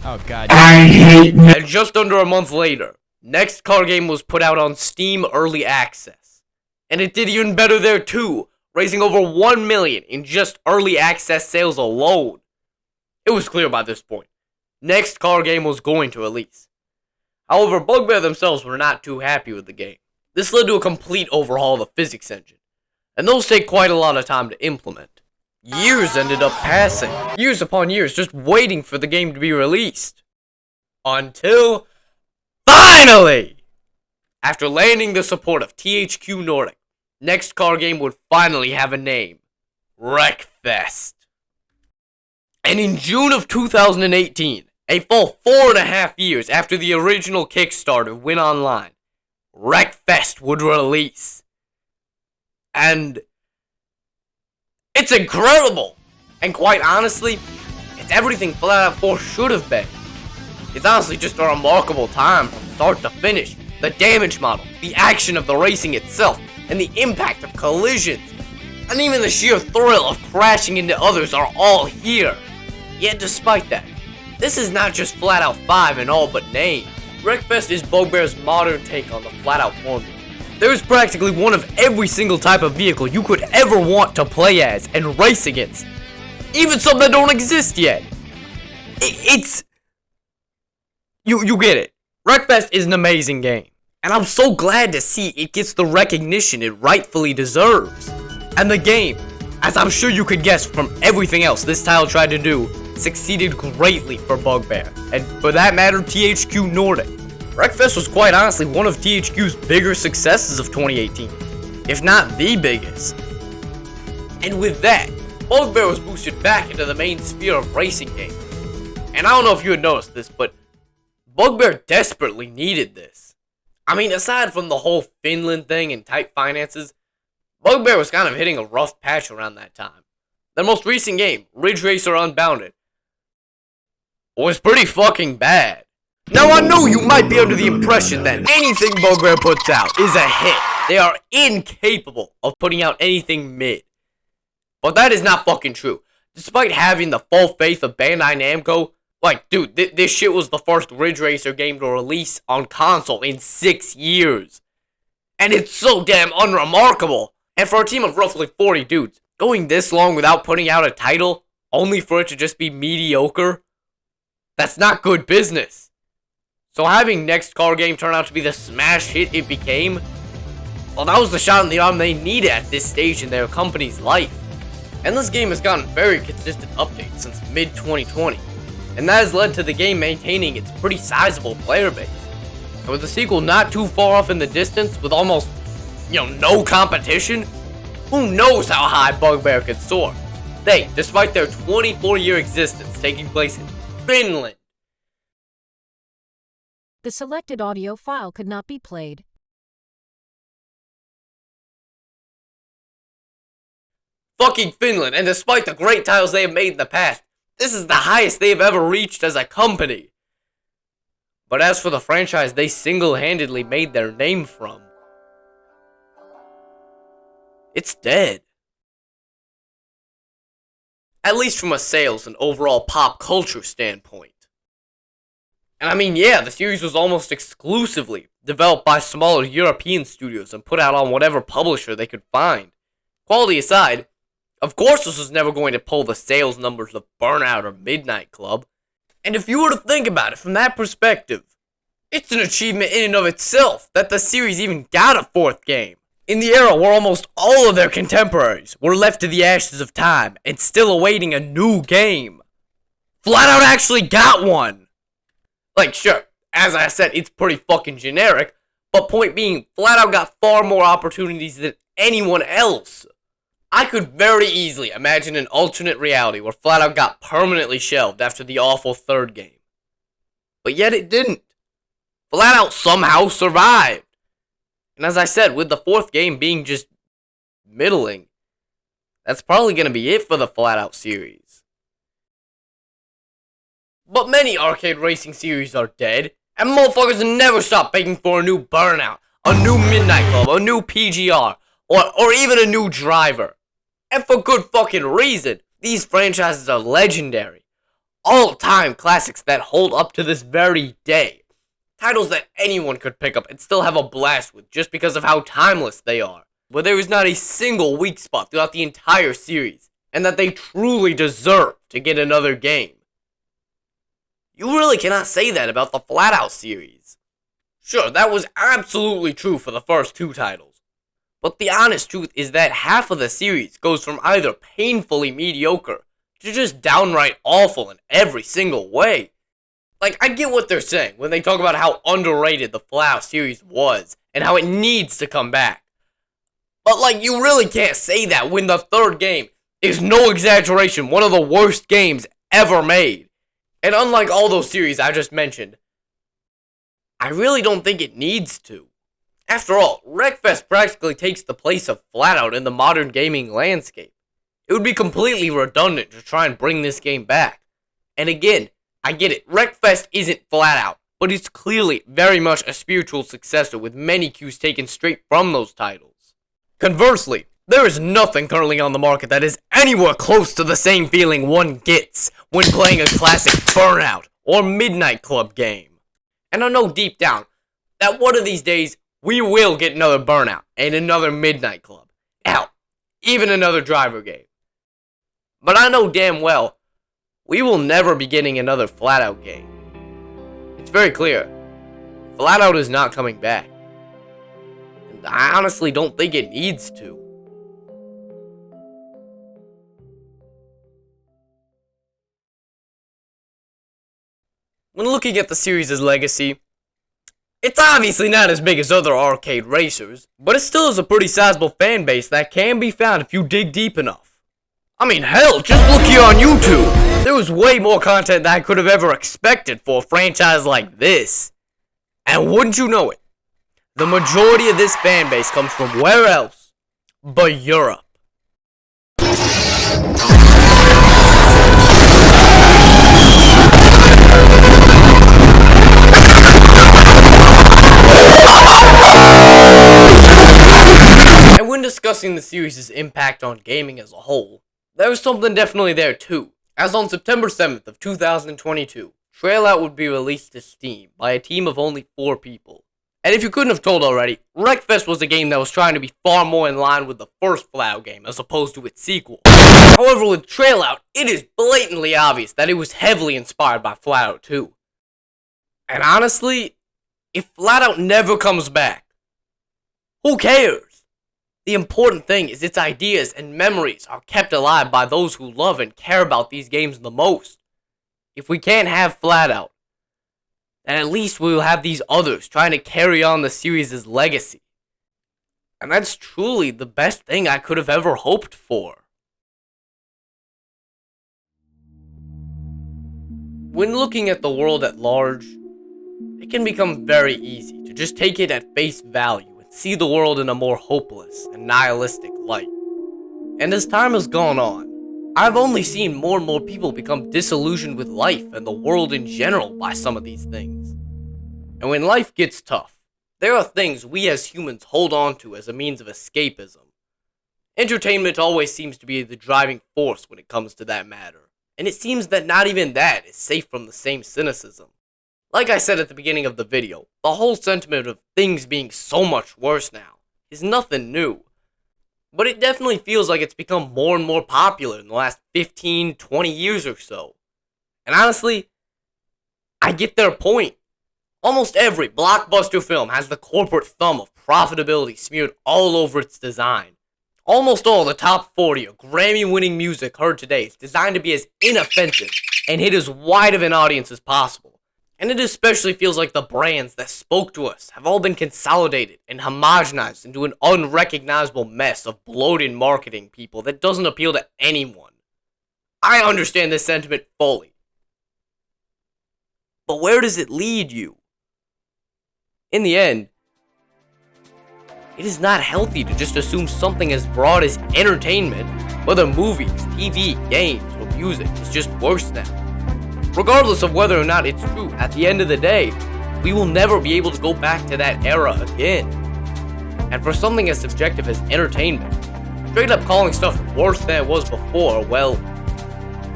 Oh god. And just under a month later, Next Car Game was put out on Steam Early Access. And it did even better there too, raising over $1 million in just early access sales alone. It was clear by this point, Next Car Game was going to release. However, Bugbear themselves were not too happy with the game. This led to a complete overhaul of the physics engine, and those take quite a lot of time to implement. Years ended up passing, years upon years, just waiting for the game to be released. Until, finally! After landing the support of THQ Nordic, Next Car Game would finally have a name. Wreckfest. And in June of 2018, a full 4.5 years after the original Kickstarter went online, Wreckfest would release. And it's incredible! And quite honestly, it's everything Flatout 4 should have been. It's honestly just a remarkable time from start to finish. The damage model, the action of the racing itself, and the impact of collisions, and even the sheer thrill of crashing into others are all here. Yet despite that, this is not just Flatout 5 in all but name. Wreckfest is Bugbear's modern take on the Flatout formula. There is practically one of every single type of vehicle you could ever want to play as and race against. Even some that don't exist yet. It's You get it. Wreckfest is an amazing game, and I'm so glad to see it gets the recognition it rightfully deserves. And the game, as I'm sure you could guess from everything else this title tried to do, succeeded greatly for Bugbear, and for that matter, THQ Nordic. Wreckfest was quite honestly one of THQ's bigger successes of 2018, if not the biggest. And with that, Bugbear was boosted back into the main sphere of racing games. And I don't know if you had noticed this, but Bugbear desperately needed this. I mean, aside from the whole Finland thing and tight finances, Bugbear was kind of hitting a rough patch around that time. Their most recent game, Ridge Racer Unbounded, was pretty fucking bad. Now I know you might be under the impression that anything Bugbear puts out is a hit. They are incapable of putting out anything mid. But that is not fucking true. Despite having the full faith of Bandai Namco, like, dude, this shit was the first Ridge Racer game to release on console in 6 years. And it's so damn unremarkable. And for a team of roughly 40 dudes, going this long without putting out a title, only for it to just be mediocre, that's not good business. So having next car game turn out to be the smash hit it became, well, that was the shot in the arm they needed at this stage in their company's life. And this game has gotten very consistent updates since mid-2020, and that has led to the game maintaining its pretty sizable player base. And with the sequel not too far off in the distance, with almost, no competition, who knows how high Bugbear could soar. They, despite their 24-year existence taking place in Finland. The selected audio file could not be played. Fucking Finland, and despite the great titles they have made in the past, this is the highest they have ever reached as a company. But as for the franchise they single-handedly made their name from, it's dead. At least from a sales and overall pop culture standpoint. And I mean, yeah, the series was almost exclusively developed by smaller European studios and put out on whatever publisher they could find. Quality aside, of course this was never going to pull the sales numbers of Burnout or Midnight Club. And if you were to think about it from that perspective, it's an achievement in and of itself that the series even got a fourth game. In the era where almost all of their contemporaries were left to the ashes of time and still awaiting a new game, Flatout actually got one! Like, sure, as I said, it's pretty fucking generic, but point being, Flatout got far more opportunities than anyone else. I could very easily imagine an alternate reality where Flatout got permanently shelved after the awful third game. But yet it didn't. Flatout somehow survived. And as I said, with the fourth game being just middling, that's probably going to be it for the Flatout series. But many arcade racing series are dead, and motherfuckers never stop begging for a new Burnout, a new Midnight Club, a new PGR, or even a new driver. And for good fucking reason. These franchises are legendary. All-time classics that hold up to this very day. Titles that anyone could pick up and still have a blast with just because of how timeless they are. Where there is not a single weak spot throughout the entire series, and that they truly deserve to get another game. You really cannot say that about the Flatout series. Sure, that was absolutely true for the first two titles. But the honest truth is that half of the series goes from either painfully mediocre to just downright awful in every single way. Like, I get what they're saying when they talk about how underrated the Flatout series was and how it needs to come back. But, like, you really can't say that when the third game is, no exaggeration, one of the worst games ever made. And unlike all those series I just mentioned, I really don't think it needs to. After all, Wreckfest practically takes the place of Flatout in the modern gaming landscape. It would be completely redundant to try and bring this game back. And again, I get it, Wreckfest isn't Flatout, but it's clearly very much a spiritual successor with many cues taken straight from those titles. Conversely, there is nothing currently on the market that is anywhere close to the same feeling one gets when playing a classic Burnout or Midnight Club game. And I know deep down that one of these days we will get another Burnout and another Midnight Club. Hell, even another driver game. But I know damn well we will never be getting another Flatout game. It's very clear. Flatout is not coming back. And I honestly don't think it needs to. When looking at the series' legacy, it's obviously not as big as other arcade racers, but it still has a pretty sizable fan base that can be found if you dig deep enough. I mean, hell, just look here on YouTube. There was way more content than I could have ever expected for a franchise like this. And wouldn't you know it, the majority of this fan base comes from where else but Europe. And when discussing the series' impact on gaming as a whole, there was something definitely there too, as on September 7th of 2022, Flatout would be released to Steam by a team of only 4 people. And if you couldn't have told already, Wreckfest was a game that was trying to be far more in line with the first Flatout game as opposed to its sequel. However, with Flatout, it is blatantly obvious that it was heavily inspired by Flatout 2. And honestly, if Flatout never comes back, who cares? The important thing is its ideas and memories are kept alive by those who love and care about these games the most. If we can't have Flatout, then at least we will have these others trying to carry on the series' legacy. And that's truly the best thing I could have ever hoped for. When looking at the world at large, it can become very easy to just take it at face value and see the world in a more hopeless and nihilistic light. And as time has gone on, I've only seen more and more people become disillusioned with life and the world in general by some of these things. And when life gets tough, there are things we as humans hold on to as a means of escapism. Entertainment always seems to be the driving force when it comes to that matter, and it seems that not even that is safe from the same cynicism. Like I said at the beginning of the video, the whole sentiment of things being so much worse now is nothing new. But it definitely feels like it's become more and more popular in the last 15, 20 years or so. And honestly, I get their point. Almost every blockbuster film has the corporate thumb of profitability smeared all over its design. Almost all the top 40 of Grammy-winning music heard today is designed to be as inoffensive and hit as wide of an audience as possible. And it especially feels like the brands that spoke to us have all been consolidated and homogenized into an unrecognizable mess of bloated marketing people that doesn't appeal to anyone. I understand this sentiment fully. But where does it lead you? In the end, it is not healthy to just assume something as broad as entertainment, whether movies, TV, games, or music, is just worse now. Regardless of whether or not it's true, at the end of the day, we will never be able to go back to that era again. And for something as subjective as entertainment, straight up calling stuff worse than it was before, well,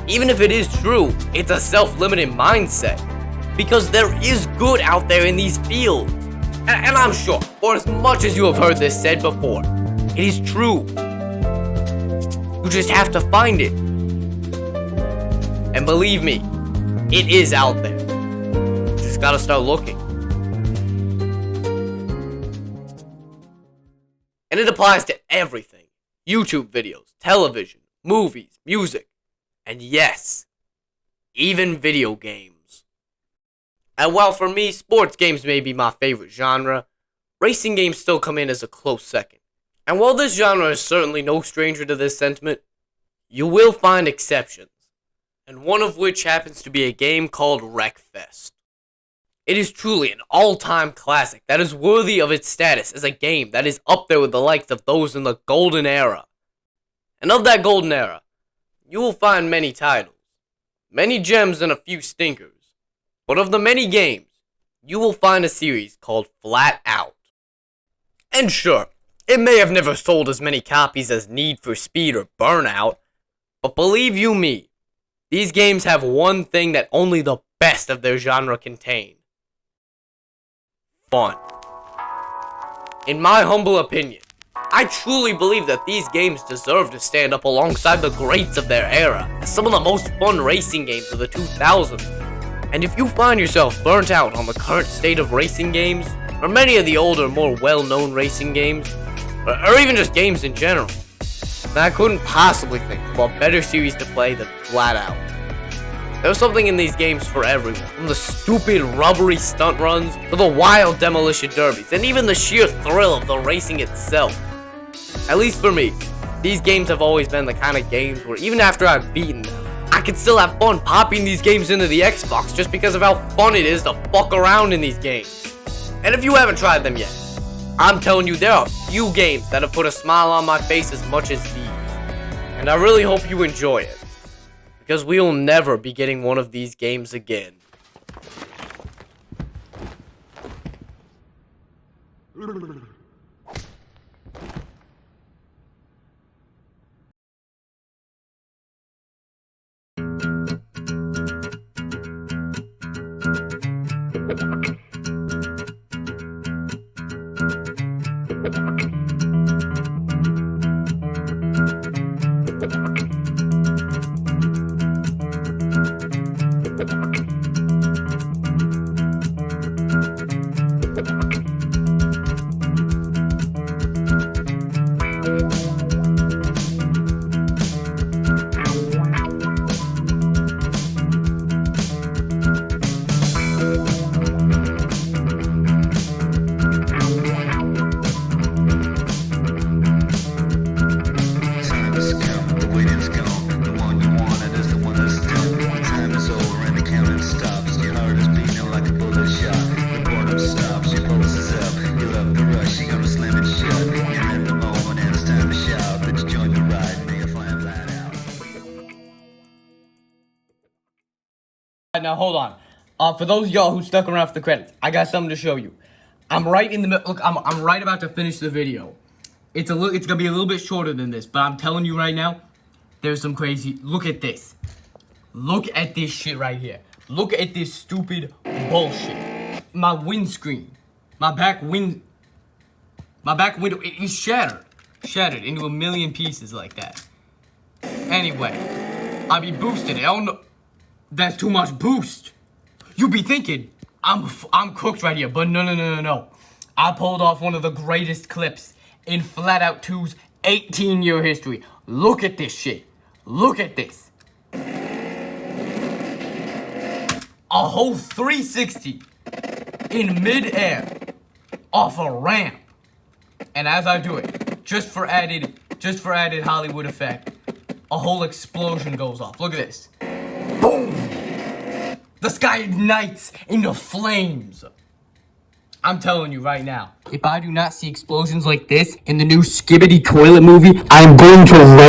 even if it is true, it's a self-limiting mindset. Because there is good out there in these fields. And I'm sure, for as much as you have heard this said before, it is true. You just have to find it. And believe me, it is out there. You just gotta start looking. And it applies to everything. YouTube videos, television, movies, music, and yes, even video games. And while for me, sports games may be my favorite genre, racing games still come in as a close second. And while this genre is certainly no stranger to this sentiment, you will find exceptions. And one of which happens to be a game called Wreckfest. It is truly an all-time classic that is worthy of its status as a game that is up there with the likes of those in the golden era. And of that golden era, you will find many titles, many gems and a few stinkers. But of the many games, you will find a series called Flatout. And sure, it may have never sold as many copies as Need for Speed or Burnout, but believe you me, these games have one thing that only the best of their genre contain. Fun. In my humble opinion, I truly believe that these games deserve to stand up alongside the greats of their era as some of the most fun racing games of the 2000s. And if you find yourself burnt out on the current state of racing games, or many of the older, more well-known racing games, or even just games in general, then I couldn't possibly think of a better series to play than Flatout. There's something in these games for everyone, from the stupid rubbery stunt runs, to the wild demolition derbies, and even the sheer thrill of the racing itself. At least for me, these games have always been the kind of games where even after I've beaten them, I can still have fun popping these games into the Xbox just because of how fun it is to fuck around in these games. And if you haven't tried them yet, I'm telling you, there are few games that have put a smile on my face as much as these. And I really hope you enjoy it, because we will never be getting one of these games again. Now hold on. For those of y'all who stuck around for the credits, I got something to show you. I'm right in the middle. Look, I'm right about to finish the video. It's gonna be a little bit shorter than this, but I'm telling you right now, there's some crazy. Look at this. Look at this shit right here. Look at this stupid bullshit. My windscreen, my back window, it is shattered into a million pieces like that. Anyway, I be boosted. I don't know. That's too much boost. You be thinking, I'm cooked right here, but no. I pulled off one of the greatest clips in Flatout 2's 18-year history. Look at this shit. Look at this. A whole 360 in midair off a ramp. And as I do it, just for added Hollywood effect, a whole explosion goes off. Look at this. Boom! The sky ignites into flames. I'm telling you right now, if I do not see explosions like this in the new Skibbity toilet movie, I'm going to